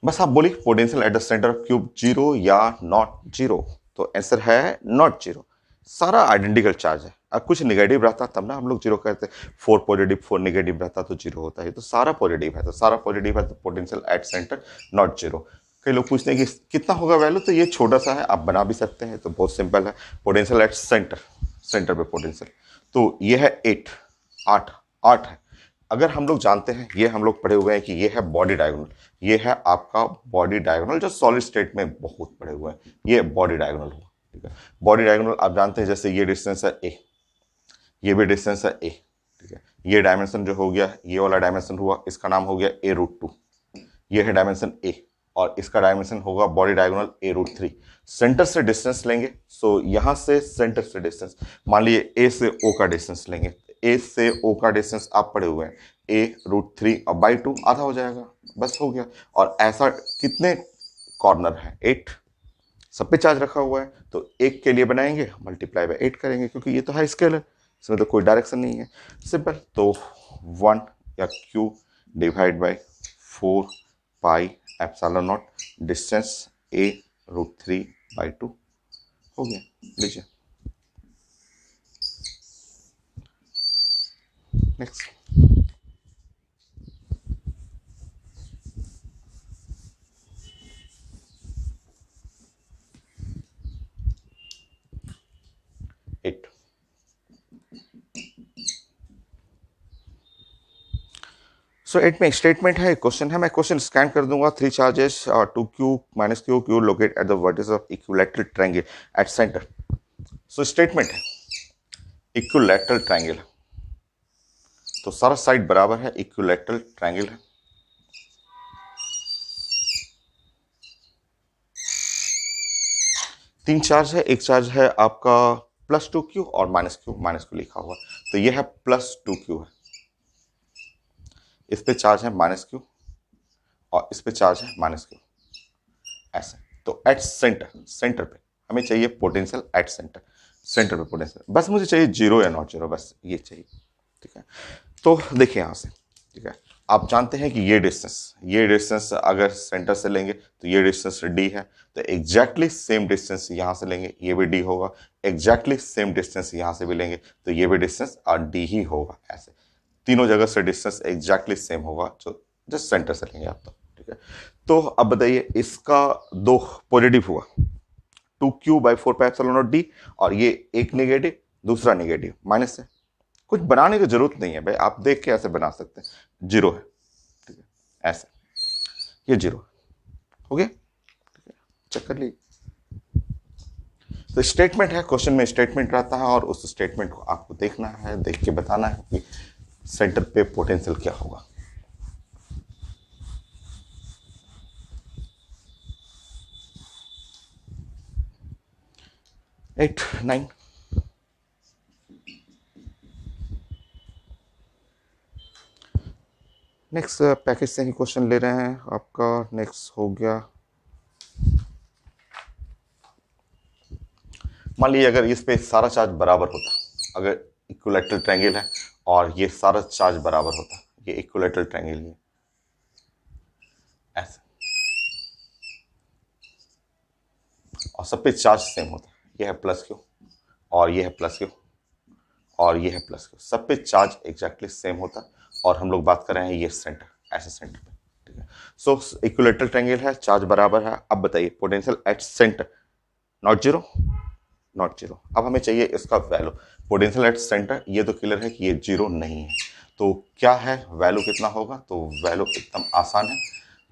बस आप बोलिए potential at the centre of cube zero या नॉट जीरो, तो आंसर है नॉट जीरो। सारा आइडेंटिकल चार्ज है, अब कुछ नेगेटिव रहता तब ना हम लोग जीरो कहते, 4 पॉजिटिव 4 नेगेटिव रहता तो जीरो होता है, तो सारा पॉजिटिव है, तो सारा पॉजिटिव है, तो potential at centre not zero. कई लोग पूछते हैं कि कितना होगा वैल्यू, तो ये छोटा सा है, आप बना भी सकते हैं, तो बहुत सिंपल है, पोटेंशियल एट सेंटर, सेंटर पे पोटेंशियल, तो ये है 8, 8, 8 है। अगर हम लोग जानते हैं, ये हम लोग पढ़े हुए हैं कि ये है बॉडी डायगोनल, ये है आपका बॉडी डायगोनल जो सॉलिड स्टेट में बहुत पढ़े हुए हैं, ये बॉडी डायगोनल हुआ, ठीक है। बॉडी डायगोनल आप जानते हैं, जैसे ये डिस्टेंस है ए, ये भी डिस्टेंस है ए, ठीक है। ये डायमेंशन जो हो गया, ये वाला डायमेंशन हुआ, इसका नाम हो गया A√2, ये है डायमेंशन ए, और इसका डायमेंशन होगा बॉडी डायगोनल A√3। सेंटर से डिस्टेंस लेंगे, सो यहां से सेंटर से डिस्टेंस, मान लीजिए ए से ओ का डिस्टेंस लेंगे, ए से ओ का डिस्टेंस आप पढ़े हुए हैं, A√3 और बाई 2 आधा हो जाएगा, बस हो गया। और ऐसा कितने कॉर्नर है, 8, सब पे चार्ज रखा हुआ है, तो एक के लिए बनाएंगे, मल्टीप्लाई बाय 8 करेंगे, क्योंकि ये तो है स्केलर, इसमें तो कोई डायरेक्शन नहीं है, सिंपल। तो 1 या Q divide by 4 pi epsilon not, distance A√3/2 हो गया, लीजिए नेक्स्ट। एट, सो 8 में स्टेटमेंट है, क्वेश्चन है, मैं क्वेश्चन स्कैन कर दूंगा। 3 charges 2Q minus Q locate at the vertices of equilateral triangle at centre. So statement है इक्विलैटरल ट्रायंगल, तो सारा साइड बराबर है, इक्विलैटरल ट्रायंगल है। तीन चार्ज है, एक चार्ज है आपका +2Q और -Q लिखा हुआ, तो ये है +2Q है, इस पे चार्ज है -Q और इस पे चार्ज है -Q, ऐसे। तो एट सेंटर, सेंटर पे हमें चाहिए पोटेंशियल एट सेंटर, सेंटर पे पोटेंशियल, बस मुझे चाहिए जीरो या नॉट जीरो, बस ये चाहिए, ठीक है। तो देखिए यहाँ से, ठीक है, आप जानते हैं कि ये डिस्टेंस अगर सेंटर से लेंगे तो ये डिस्टेंस D है, तो एग्जैक्टली सेम डिस्टेंस यहाँ से लेंगे, ये भी D होगा, एग्जैक्टली सेम डिस्टेंस यहाँ से भी लेंगे तो ये भी डिस्टेंस D ही होगा, ऐसे तीनों जगह से डिस्टेंस एग्जैक्टली सेम होगा जो जस्ट सेंटर से लेंगे आप, तो ठीक है। तो अब बताइए, इसका दो पॉजिटिव हुआ, 2Q/4πε0D, और ये एक नेगेटिव, दूसरा नेगेटिव माइनस है, कुछ बनाने की जरूरत नहीं है भाई, आप देख के ऐसे बना सकते हैं, जीरो है, ठीक है, ऐसे, ये जीरो हो गया, चेक कर लीजिए। तो स्टेटमेंट है, क्वेश्चन में स्टेटमेंट रहता है, और उस स्टेटमेंट को आपको देखना है, देख के बताना है कि सेंटर पे पोटेंशियल क्या होगा। एट, 9, नेक्स्ट पैकेज से ही क्वेश्चन ले रहे हैं, आपका नेक्स्ट हो गया मान लीजिए अगर इस पे सारा चार्ज बराबर होता, अगर इक्विलैटरल ट्रायंगल है और ये सारा चार्ज बराबर होता, ये इक्विलैटरल ट्रायंगल है ऐसे, और सब पे चार्ज सेम होता, ये है प्लस क्यू और ये है प्लस क्यू और ये है प्लस क्यू, सब पे चार्ज एग्जैक्टली सेम होता, और हम लोग बात कर रहे हैं ये सेंटर, ऐसे सेंटर पे, ठीक है। सो इक्विलैटरल ट्रायंगल है, चार्ज बराबर है। अब बताइए potential at centre not zero, not zero. अब हमें चाहिए इसका वैल्यू, पोटेंशियल एट सेंटर, ये तो क्लियर है कि ये जीरो नहीं है, तो क्या है वैल्यू कितना होगा, तो वैल्यू एकदम आसान है।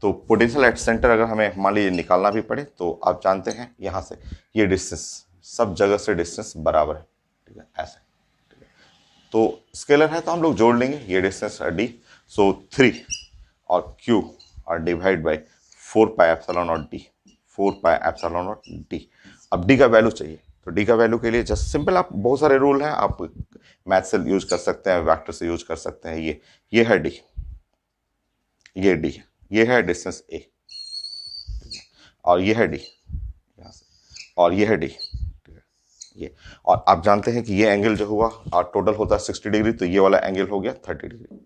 तो पोटेंशियल एट सेंटर अगर हमें मान लीजिए निकालना भी पड़े तो आप जानते हैं यहाँ से ये डिस्टेंस, सब जगह से डिस्टेंस बराबर है, ठीक है ऐसे, तो स्केलर है तो हम लोग जोड़ लेंगे ये डिस्टेंस डी, सो 3 और क्यू और divide by 4 pi epsilon not D, 4 pi epsilon not D. अब डी का वैल्यू चाहिए, तो डी का वैल्यू के लिए जस्ट सिंपल, आप बहुत सारे रूल हैं, आप मैथ से यूज कर सकते हैं, वेक्टर से यूज कर सकते हैं। ये है डी, ये डी है, ये है डिस्टेंस ए, और ये है डी यहाँ से, और ये है डी, ये, और आप जानते हैं कि ये एंगल जो हुआ और टोटल होता है 60 डिग्री, तो ये वाला एंगल हो गया 30 डिग्री,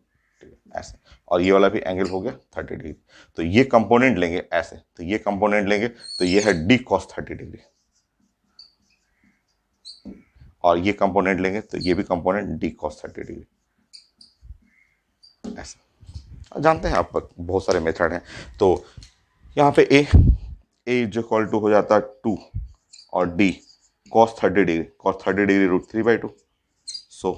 ठीक है ऐसे, और ये वाला भी एंगल हो गया 30 डिग्री। तो ये कंपोनेंट लेंगे ऐसे, तो ये कंपोनेंट लेंगे तो ये है डी कॉस 30 डिग्री, और ये कंपोनेंट लेंगे तो ये भी कंपोनेंट डी कॉस 30 डिग्री ऐसे। जानते हैं आप बहुत सारे मेथड हैं, तो यहाँ पे ए जो इक्वल टू हो जाता है 2 और D cos 30 degree, cos 30 degree root 3/2, so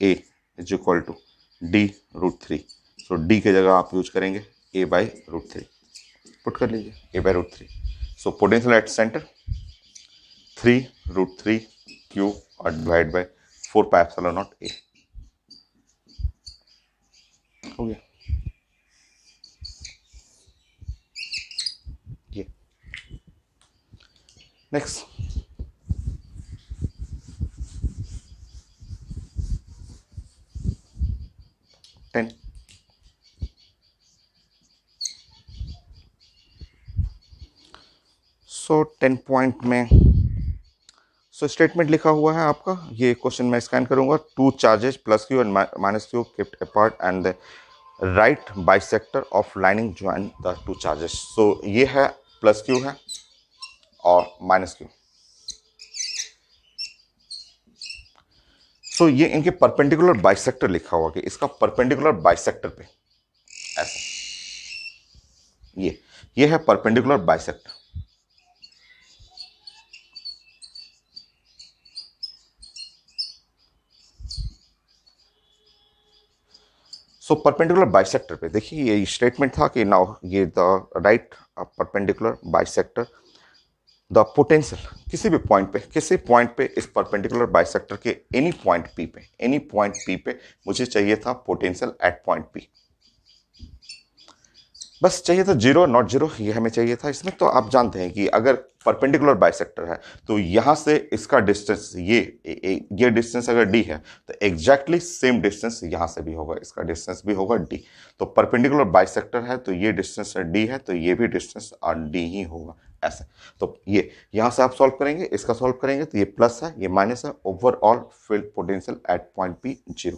A is equal to D root 3, so D की जगह आप यूज करेंगे ए बाई रूट 3, पुट कर लीजिए a by root 3। So potential at centre 3 root 3 q और divide by 4 pi epsilon nought a, हो गया ये। नेक्स्ट टेन, सो 10 पॉइंट में स्टेटमेंट लिखा हुआ है आपका, ये क्वेश्चन मैं स्कैन करूंगा। Two charges plus q and minus q kept apart and the right bisector of lining join the two charges. So ये है प्लस क्यू है और माइनस क्यू, सो ये इनके परपेंडिकुलर बाइसेक्टर लिखा हुआ कि इसका परपेंडिकुलर बाइसेक्टर पे ऐसा, ये है perpendicular bisector. So perpendicular bisector पे देखिए ये स्टेटमेंट था कि नाउ ये the right perpendicular bisector the potential, किसी पॉइंट पे इस परपेंडिकुलर बाइसेक्टर के एनी पॉइंट पी पे मुझे चाहिए था पोटेंशियल एट पॉइंट पी, बस चाहिए था जीरो नॉट जीरो, ये हमें चाहिए था इसमें। तो आप जानते हैं कि अगर परपेंडिकुलर बाइसेक्टर है तो यहां से इसका डिस्टेंस ये डिस्टेंस अगर डी है तो एग्जैक्टली सेम डिस्टेंस यहां से भी होगा, इसका डिस्टेंस भी होगा डी। तो परपेंडिकुलर बाइसेक्टर है तो ये डिस्टेंस डी है तो ये भी डिस्टेंस डी ही होगा ऐसे। तो ये यहां से आप सॉल्व करेंगे, इसका सॉल्व करेंगे तो ये प्लस है ये माइनस है, overall field potential at point P zero.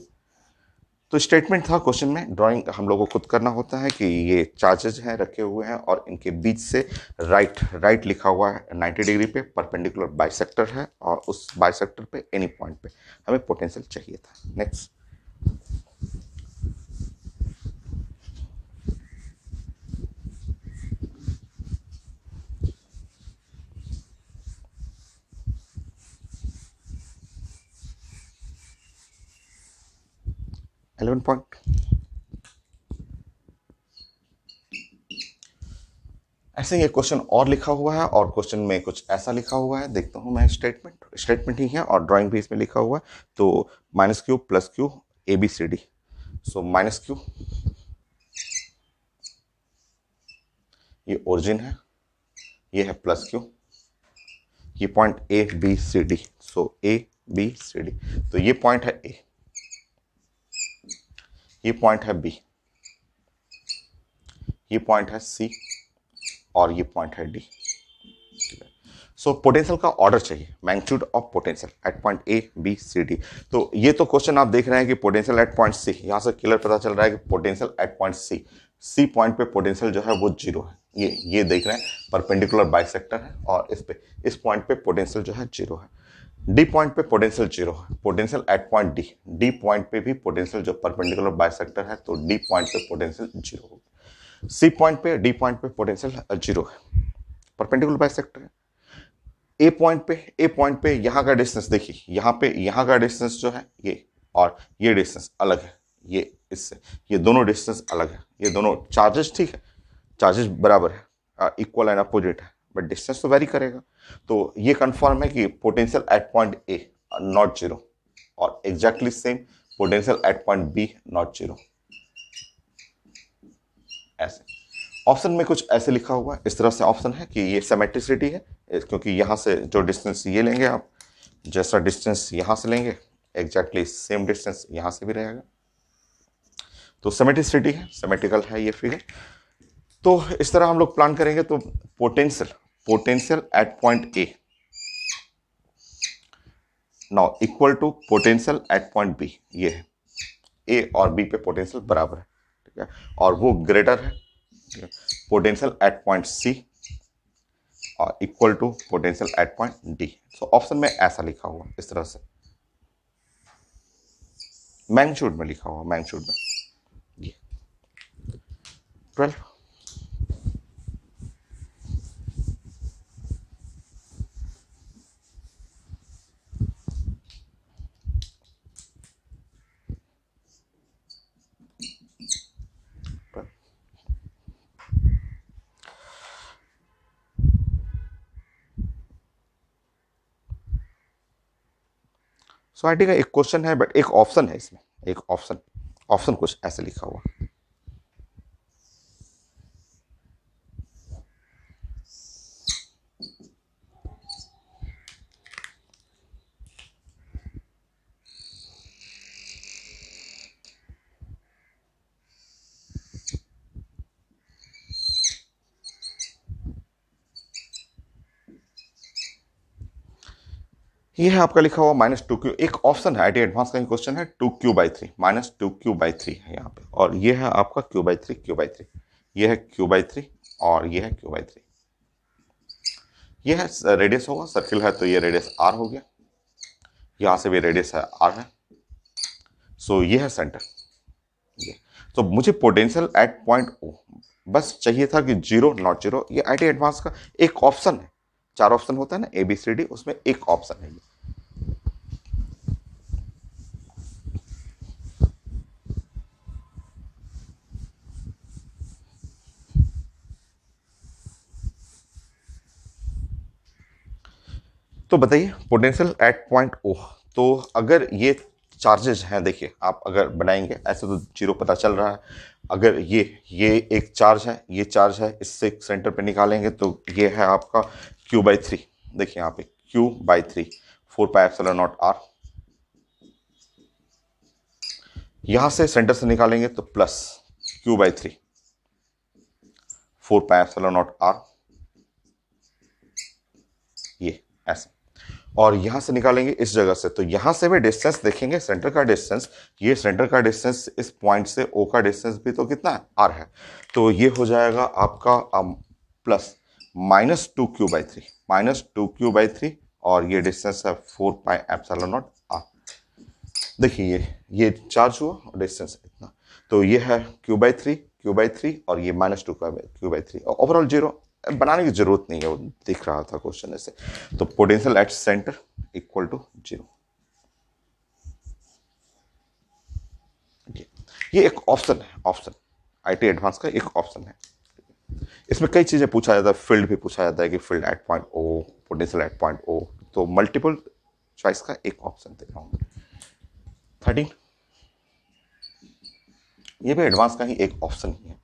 तो स्टेटमेंट था क्वेश्चन में, ड्राइंग हम लोगों को खुद करना होता है कि ये चार्जेज हैं रखे हुए हैं और इनके बीच से राइट लिखा हुआ है 90 डिग्री पे, परपेंडिकुलर बाइसेक्टर है और उस बाइसेक्टर पे एनी पॉइंट पे हमें पोटेंशियल चाहिए था। नेक्स्ट 11 पॉइंट, ऐसे ये क्वेश्चन और लिखा हुआ है और क्वेश्चन में कुछ ऐसा लिखा हुआ है, देखता हूं मैं स्टेटमेंट ही है और ड्राइंग भी इसमें लिखा हुआ है। तो minus q plus q A B C D, so minus q ये ओरिजिन है, ये है प्लस क्यू, ये point A B C D, so A B C D. तो ये पॉइंट है ए, ये पॉइंट है बी, ये पॉइंट है सी और ये पॉइंट है डी। सो पोटेंशियल का ऑर्डर चाहिए, magnitude of potential at point A B C D. तो ये तो क्वेश्चन आप देख रहे हैं कि पोटेंशियल एट पॉइंट सी, यहां से क्लियर पता चल रहा है कि potential at point C, C point पे पोटेंशियल जो है वो जीरो है। ये देख रहे हैं परपेंडिकुलर बाइसेक्टर है और इस पॉइंट पे पोटेंशियल जो है जीरो है। डी पॉइंट पे पोटेंशियल जीरो है, potential at point D, D point पे भी पोटेंशियल जो परपेंडिकुलर बाइसेक्टर है तो डी पॉइंट पे पोटेंशियल जीरो होगा। सी पॉइंट पे डी पॉइंट पे पोटेंशियल जीरो है, परपेंडिकुलर बाइसेक्टर है। ए पॉइंट पे यहां का डिस्टेंस देखिए, यहां का डिस्टेंस जो है ये और ये डिस्टेंस अलग है, ये इससे ये दोनों डिस्टेंस अलग है, ये दोनों चार्जेस ठीक है, चार्जेस बराबर है, इक्वल एंड अपोजिट है, बट डिस्टेंस तो वेरी करेगा। तो ये कंफर्म है कि potential at point A not zero और exactly same potential at point B not zero. ऐसे ऑप्शन में कुछ ऐसे लिखा हुआ है, इस तरह से ऑप्शन है कि ये सिमेट्रिसिटी है, क्योंकि यहां से जो डिस्टेंस ये लेंगे आप, जैसा डिस्टेंस यहां से लेंगे एग्जैक्टली सेम डिस्टेंस यहां से भी रहेगा, तो सिमेट्रिसिटी है, सिमेट्रिकल है ये फिगर। तो इस तरह हम लोग प्लान करेंगे तो potential at point A now equal to potential at point B, ये है ए और बी पे पोटेंशियल बराबर है, ठीक है, और वो ग्रेटर है पोटेंशियल एट पॉइंट सी और equal to potential at point D. So option में ऐसा लिखा हुआ इस तरह से, मैग्नीट्यूड में लिखा हुआ, मैग्नीट्यूड में ये 12। सो आईटी का एक क्वेश्चन है बट एक ऑप्शन है इसमें, एक ऑप्शन कुछ ऐसे लिखा हुआ। ये है आपका लिखा हुआ -2q, एक ऑप्शन है आईटी एडवांस का ही क्वेश्चन है, 2q/3 -2q/3 है यहाँ पे, और ये है आपका q/3, ये है q/3 और ये है q/3। ये है रेडियस होगा, सर्किल है तो ये रेडियस r हो गया, यहां से भी रेडियस है r है, सो ये है सेंटर। ये तो मुझे पोटेंशियल एट पॉइंट ओ बस चाहिए था कि जीरो नॉट जीरो, ये आईटी एडवांस का एक ऑप्शन है, 4 ऑप्शन होता है ना ABCD, उसमें एक ऑप्शन है ये। तो बताइए पोटेंशियल एट पॉइंट ओ, तो अगर ये चार्जेज हैं, देखिए आप अगर बनाएंगे ऐसे तो जीरो पता चल रहा है, अगर ये एक चार्ज है, ये चार्ज है, इससे सेंटर पे निकालेंगे तो ये है आपका q/3, देखिए यहाँ पे q/3 4πε0r, यहां से सेंटर से निकालेंगे तो प्लस q/3 4πε0r, ये ऐसे, और यहां से निकालेंगे इस जगह से, तो यहां से भी डिस्टेंस देखेंगे, सेंटर का डिस्टेंस, ये सेंटर का डिस्टेंस इस पॉइंट से ओ का डिस्टेंस भी तो कितना है, आर है, तो ये हो जाएगा आपका प्लस -2q/3 -2q/3 और ये डिस्टेंस है 4πε0r। देखिए ये चार्ज हुआ और डिस्टेंस इतना, तो ये है q/3 और ये -2q/3 और ओवरऑल जीरो, बनाने की जरूरत नहीं है, वो दिख रहा था क्वेश्चन ऐसे। तो potential at centre equal to zero, ये एक ऑप्शन है, ऑप्शन आईटी एडवांस का एक ऑप्शन है। इसमें कई चीजें पूछा जाता है, फील्ड भी पूछा जाता है कि field at point O, potential at point O, तो मल्टीपल चॉइस का एक ऑप्शन दे रहा हूं। 13 ये भी एडवांस का ही एक ऑप्शन ही है,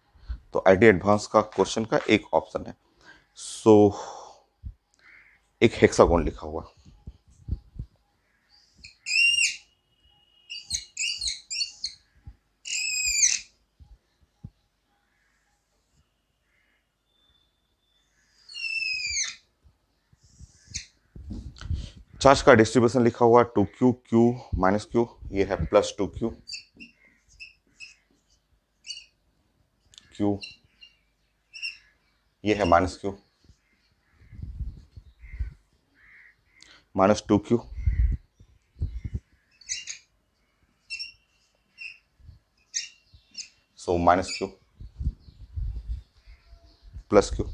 तो आईटी एडवांस का क्वेश्चन का एक ऑप्शन है। सो एक हेक्सागोन लिखा हुआ, चार्ज का डिस्ट्रीब्यूशन लिखा हुआ 2q q माइनस q, ये है प्लस 2q q, ये है minus q minus 2q, so minus q plus q।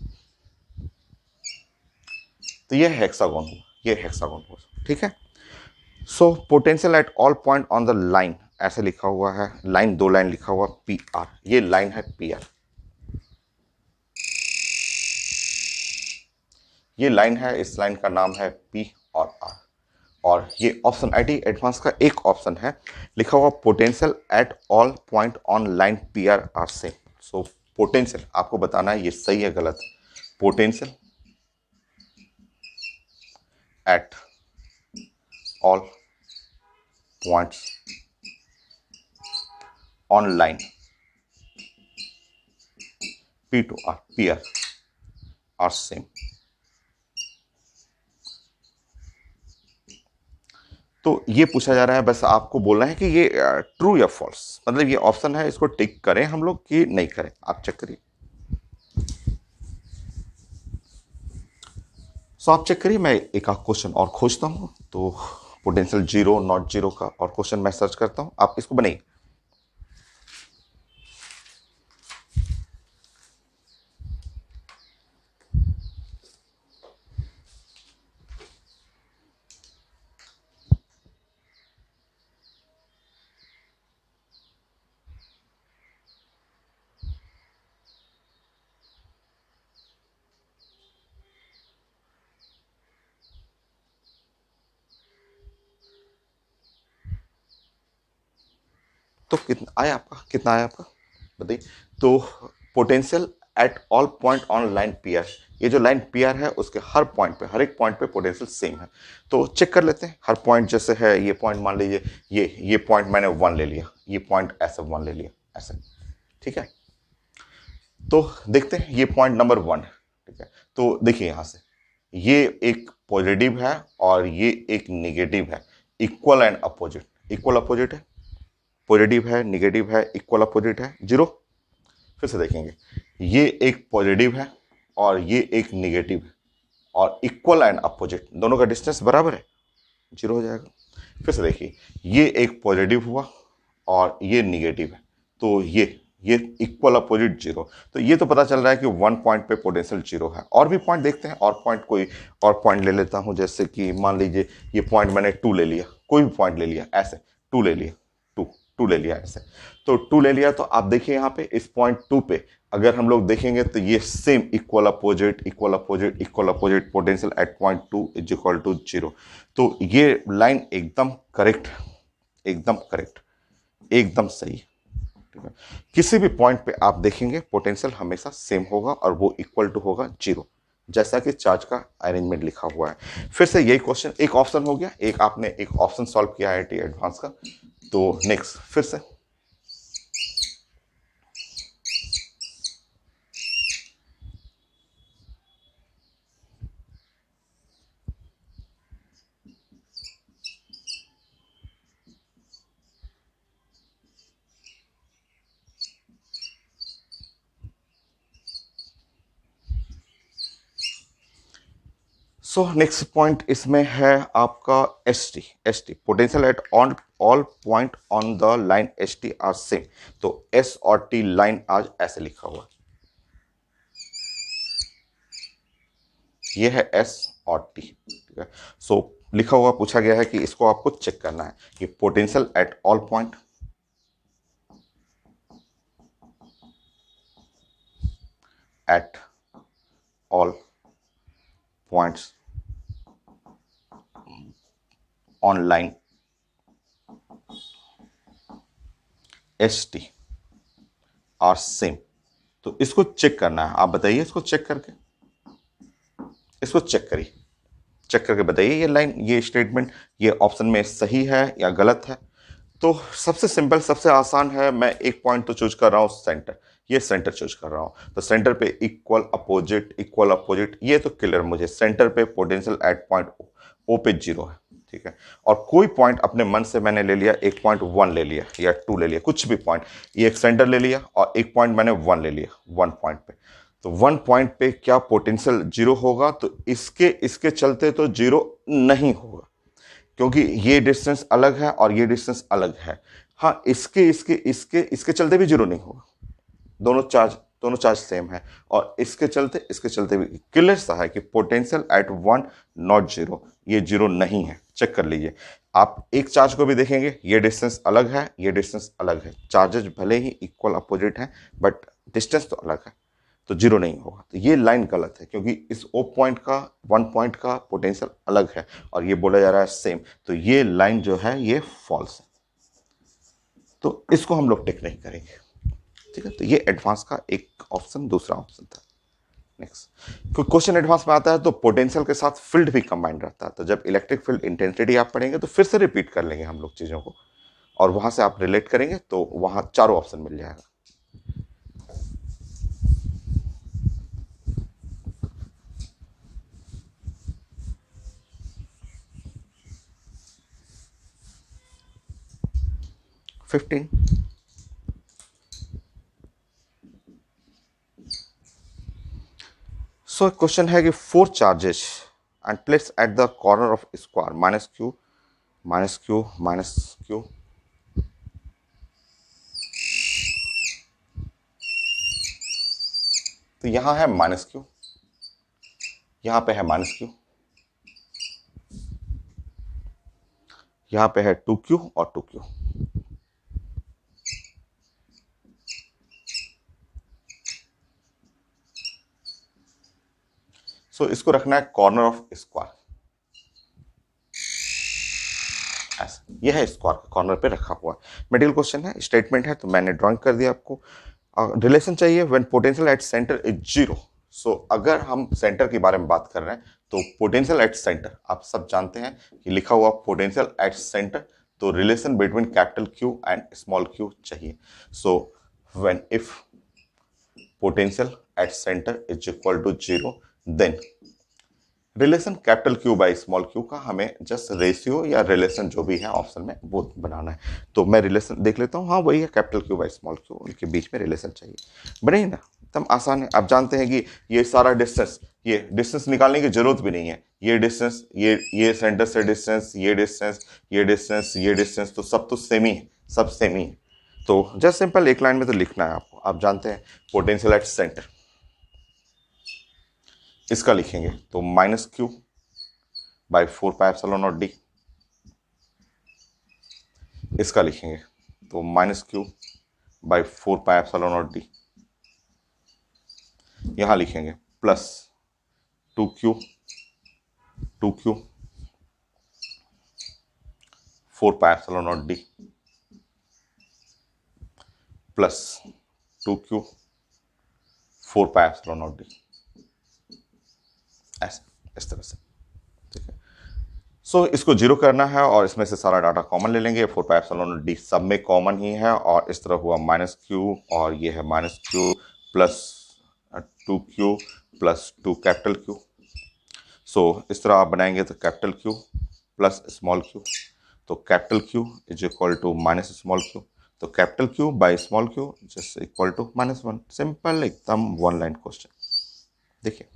तो ये हेक्सागोन हुआ, ये हेक्सागोन हुआ, ठीक है। सो potential at all point on the line ऐसे लिखा हुआ है, लाइन 2 लाइन लिखा हुआ पी आर, ये लाइन है पी आर, ये लाइन है, इस लाइन का नाम है पी और आर। और ये ऑप्शन आईटी एडवांस का एक ऑप्शन है, लिखा हुआ potential at all point on line P R are same. So potential आपको बताना है ये सही है गलत। Potential at all points on line P to R P R same. तो ये पूछा जा रहा है, बस आपको बोलना है कि ये ट्रू या फॉल्स, मतलब ये ऑप्शन है, इसको टिक करें हम लोग कि नहीं करें, आप चेक करिए। सो आप चेक करिए, मैं एक आध क्वेश्चन और खोजता हूं, तो पोटेंशियल जीरो नॉट जीरो का और क्वेश्चन मैं सर्च करता हूं, आप इसको बनाइए। तो कितना आया आपका, कितना आया आपका बताइए। तो potential at all point on line P are, ये जो लाइन पी आर है उसके हर पॉइंट पे, हर एक पॉइंट पे पोटेंशियल सेम है। तो चेक कर लेते हैं, हर पॉइंट जैसे है, ये पॉइंट मान लीजिए, ये पॉइंट मैंने 1 ले लिया, ये पॉइंट ऐसे 1 ले लिया ऐसे, ठीक है। तो देखते हैं, ये पॉइंट नंबर 1 है, ठीक है। तो देखिए यहां से ये एक पॉजिटिव है और ये एक निगेटिव है, equal and opposite, equal opposite है, पॉजिटिव है निगेटिव है इक्वल अपोजिट है जीरो। फिर से देखेंगे, ये एक पॉजिटिव है और ये एक निगेटिव है और इक्वल एंड अपोजिट, दोनों का डिस्टेंस बराबर है, जीरो हो जाएगा। फिर से देखिए, ये एक पॉजिटिव हुआ और ये निगेटिव है, तो ये इक्वल अपोजिट जीरो। तो ये तो पता चल रहा है कि 1 पॉइंट पे पोटेंशियल जीरो है। और भी पॉइंट देखते हैं, और पॉइंट कोई और पॉइंट ले लेता हूं, जैसे कि मान लीजिए ये पॉइंट मैंने 2 ले लिया, कोई भी पॉइंट ले लिया ऐसे, 2 ले लिया, 2 ले लिया ऐसे, तो 2 ले लिया। तो आप देखिए यहाँ पे इस पॉइंट 2 पे अगर हम लोग देखेंगे तो ये same equal opposite equal opposite equal opposite, potential at point 2 is equal to zero. तो ये लाइन एकदम करेक्ट, एकदम करेक्ट, एकदम सही, ठीक है। किसी भी पॉइंट पे आप देखेंगे पोटेंशियल हमेशा सेम होगा और वो इक्वल टू होगा जीरो, जैसा कि चार्ज का अरेंजमेंट लिखा हुआ है। फिर से यही क्वेश्चन, एक ऑप्शन हो गया, एक आपने एक ऑप्शन सॉल्व किया आईआईटी एडवांस का। तो नेक्स्ट फिर से सो नेक्स्ट पॉइंट इसमें है आपका S T potential at on all point on the line S T R same. तो एस और टी लाइन आज ऐसे लिखा हुआ है, ये है एस और टी, ठीक है। सो लिखा हुआ पूछा गया है कि इसको आपको चेक करना है कि potential at all point eight all points on line S T R same. तो इसको चेक करना है, आप बताइए, इसको चेक करके, इसको चेक करिए, चेक करके बताइए ये लाइन, ये स्टेटमेंट, ये ऑप्शन में सही है या गलत है। तो सबसे सिंपल, सबसे आसान है, मैं एक पॉइंट तो चूज कर रहा हूं सेंटर, ये सेंटर चूज कर रहा हूं। तो सेंटर पे इक्वल अपोजिट, ये तो क्लियर मुझे, सेंटर पे पोटेंशियल एट पॉइंट ओ पे 0 है, ठीक है। और कोई पॉइंट अपने मन से मैंने ले लिया, एक पॉइंट 1 ले लिया या 2 ले लिया, कुछ भी पॉइंट, ये एक सेंटर ले लिया और एक पॉइंट मैंने 1 ले लिया, 1 पॉइंट पे, तो 1 पॉइंट पे क्या पोटेंशियल 0 होगा? तो इसके इसके चलते तो 0 नहीं होगा, क्योंकि ये डिस्टेंस अलग है और ये डिस्टेंस अलग है। हाँ, इसके इसके इसके इसके चलते भी 0 नहीं होगा, दोनों चार्ज सेम है, और इसके चलते भी क्लियर सा है कि पोटेंशियल एट 1 नॉट 0, ये 0 नहीं है। चेक कर लीजिए, आप एक चार्ज को भी देखेंगे, ये डिस्टेंस अलग है, ये डिस्टेंस अलग है, चार्जेज भले ही इक्वल अपोजिट हैं बट डिस्टेंस तो अलग है, तो 0 नहीं होगा। तो ये लाइन गलत है, क्योंकि इस ओ पॉइंट का 1 पॉइंट का पोटेंशियल अलग है और ये बोला जा रहा है सेम, तो ये लाइन जो है ये फॉल्स है, तो इसको हम लोग टिक नहीं करेंगे, ठीक है। तो ये एडवांस का एक ऑप्शन, दूसरा ऑप्शन था। नेक्स्ट, क्योंकि क्वेश्चन एडवांस में आता है तो पोटेंशियल के साथ फील्ड भी कंबाइंड रहता है, तो जब इलेक्ट्रिक फील्ड इंटेंसिटी आप पढ़ेंगे तो फिर से रिपीट कर लेंगे हम लोग चीज़ों को, और वहां से आप रिलेट करेंगे तो वहां चारों ऑप्शन मिल जाएगा। फिफ्टीन, सो क्वेश्चन है कि 4 charges and place at the corner of square minus Q minus Q minus Q, तो यहां है माइनस क्यू, यहां पे है माइनस क्यू, यहां पे है 2q और 2q। सो इसको रखना है कॉर्नर ऑफ स्क्वायर, ऐसा, यह है स्क्वायर कॉर्नर पे रखा हुआ। मेडिकल क्वेश्चन है, स्टेटमेंट है, तो मैंने ड्राइंग कर दिया आपको। रिलेशन चाहिए when potential at centre is 0। सो अगर हम सेंटर के बारे में बात कर रहे हैं तो पोटेंशियल एट सेंटर आप सब जानते हैं कि लिखा हुआ पोटेंशियल एट सेंटर, तो relation between capital Q and small q चाहिए। So when if potential at centre is equal to 0, then relation capital Q by small q का हमें जस्ट रेशियो या रिलेशन जो भी है ऑप्शन में वो बनाना है। तो मैं रिलेशन देख लेता हूँ, हाँ वही है, capital Q by small Q, उनके बीच में रिलेशन चाहिए। बने ना, एकदम आसान है। आप जानते हैं कि ये सारा डिस्टेंस, ये डिस्टेंस निकालने की जरूरत भी नहीं है, ये डिस्टेंस, ये सेंटर से डिस्टेंस, ये डिस्टेंस, ये डिस्टेंस, ये डिस्टेंस, तो सब तो सेम ही है, सब सेम ही है। तो जस्ट सिंपल एक लाइन में तो लिखना है आपको। आप जानते हैं पोटेंशियल एट सेंटर, इसका लिखेंगे तो minus Q by 4 pi epsilon not D, इसका लिखेंगे तो minus Q by 4 pi epsilon not D, यहां लिखेंगे plus 2q 4 pi epsilon not D plus 2q 4 pi epsilon not D, ऐसे इस तरह से, ठीक है। सो इसको 0 करना है और इसमें से सारा डाटा कॉमन ले लेंगे, 4 पाई एप्सिलॉन डी सब में कॉमन ही है, और इस तरह हुआ माइनस क्यू और ये है minus q plus 2q plus 2 capital Q. So इस तरह आप बनाएंगे तो capital Q plus small q, तो capital Q is equal to minus small q, तो capital Q by small q just equal to -1। Simple एकदम 1 लाइन क्वेश्चन। देखिए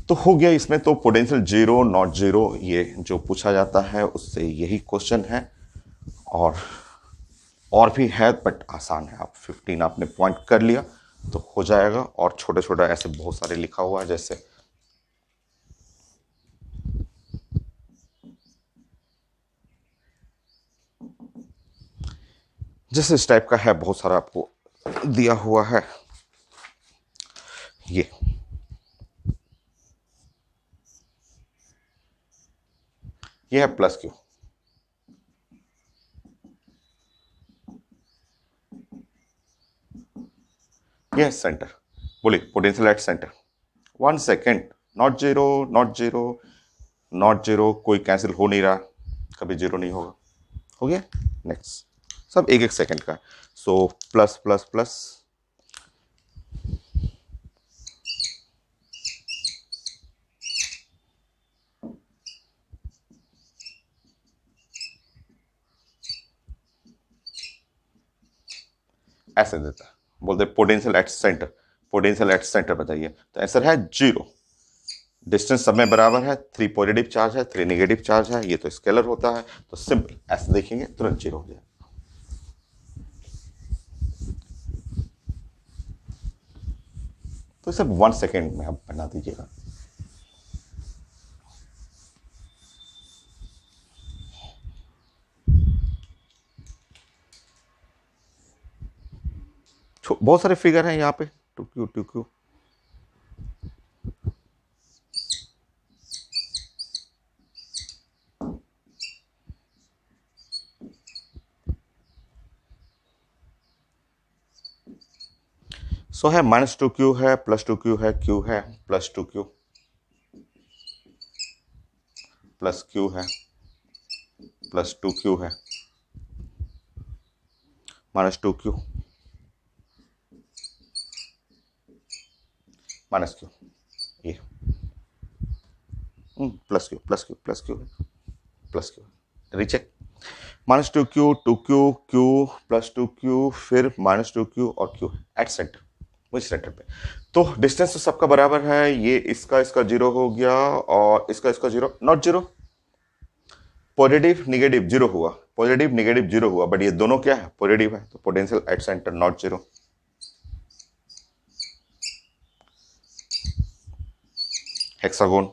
तो हो गया इसमें, तो पोटेंशियल 0 नॉट 0 ये जो पूछा जाता है उससे यही क्वेश्चन है, और भी है बट आसान है। आप 15 आपने पॉइंट कर लिया तो हो जाएगा, और छोटे छोटे ऐसे बहुत सारे लिखा हुआ है, जैसे इस टाइप का है, बहुत सारा आपको दिया हुआ है। ये है प्लस क्यू, ये है सेंटर। बोलिए potential at centre, 1 second, not zero not zero not zero, कोई कैंसिल हो नहीं रहा, कभी 0 नहीं होगा। हो गया, नेक्स्ट, सब 1-1 सेकेंड का। सो प्लस प्लस प्लस, ऐसे देता है, बोलते potential at centre, potential at centre बताइए, तो आंसर है 0। डिस्टेंस सब में बराबर है, 3 पॉजिटिव चार्ज है, 3 नेगेटिव चार्ज है, ये तो स्केलर होता है, तो सिंपल ऐसे देखेंगे तुरंत 0 हो जाए। तो सिर्फ 1 सेकेंड में आप बना दीजिएगा। बहुत सारे फिगर हैं यहाँ पे, 2Q 2Q। सो है -2Q है, +2Q है, Q है, +2Q, +Q है, +2Q है, -2Q, -Q, ये +Q, +Q, +Q, +Q, recheck. -2Q, 2Q, Q, +2Q, फिर -2Q और Q एट सेंटर, वही सेंटर पे। तो डिस्टेंस तो सबका बराबर है, ये इसका 0 हो गया और इसका 0, नॉट 0। पॉजिटिव निगेटिव 0 हुआ, पॉजिटिव निगेटिव 0 हुआ, बट ये दोनों क्या है, पॉजिटिव है, तो potential at centre not 0। Hexagon,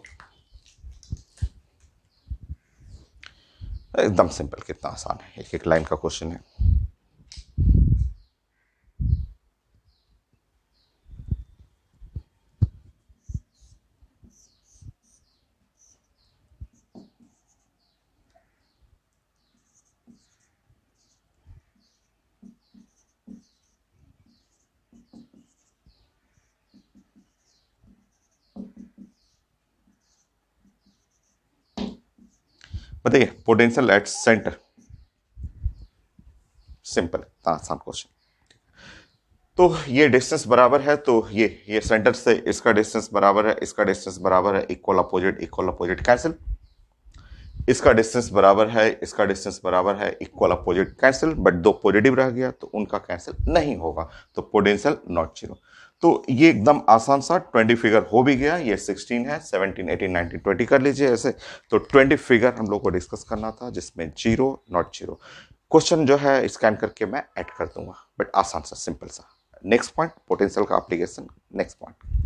एकदम सिंपल, कितना आसान है, एक एक लाइन का क्वेश्चन है। बताइए पोटेंशियल एट सेंटर, सिंपल, इतना आसान क्वेश्चन। तो ये डिस्टेंस बराबर है, तो ये सेंटर से इसका डिस्टेंस बराबर है, इसका डिस्टेंस बराबर है, इक्वल अपोजिट कैंसिल। इसका डिस्टेंस बराबर है, इसका डिस्टेंस बराबर है, इक्वल अपोजिट कैंसिल, बट दो पॉजिटिव रह गया तो उनका कैंसिल नहीं होगा, तो पोटेंशियल नॉट 0। तो ये एकदम आसान सा 20 फिगर हो भी गया, ये 16 है, 17 18 19 20 कर लीजिए ऐसे। तो 20 फिगर हम लोग को डिस्कस करना था, जिसमें 0 नॉट 0। क्वेश्चन जो है स्कैन करके मैं ऐड कर दूंगा, बट आसान सा, सिंपल सा। नेक्स्ट पॉइंट, पोटेंशियल का एप्लीकेशन, नेक्स्ट पॉइंट।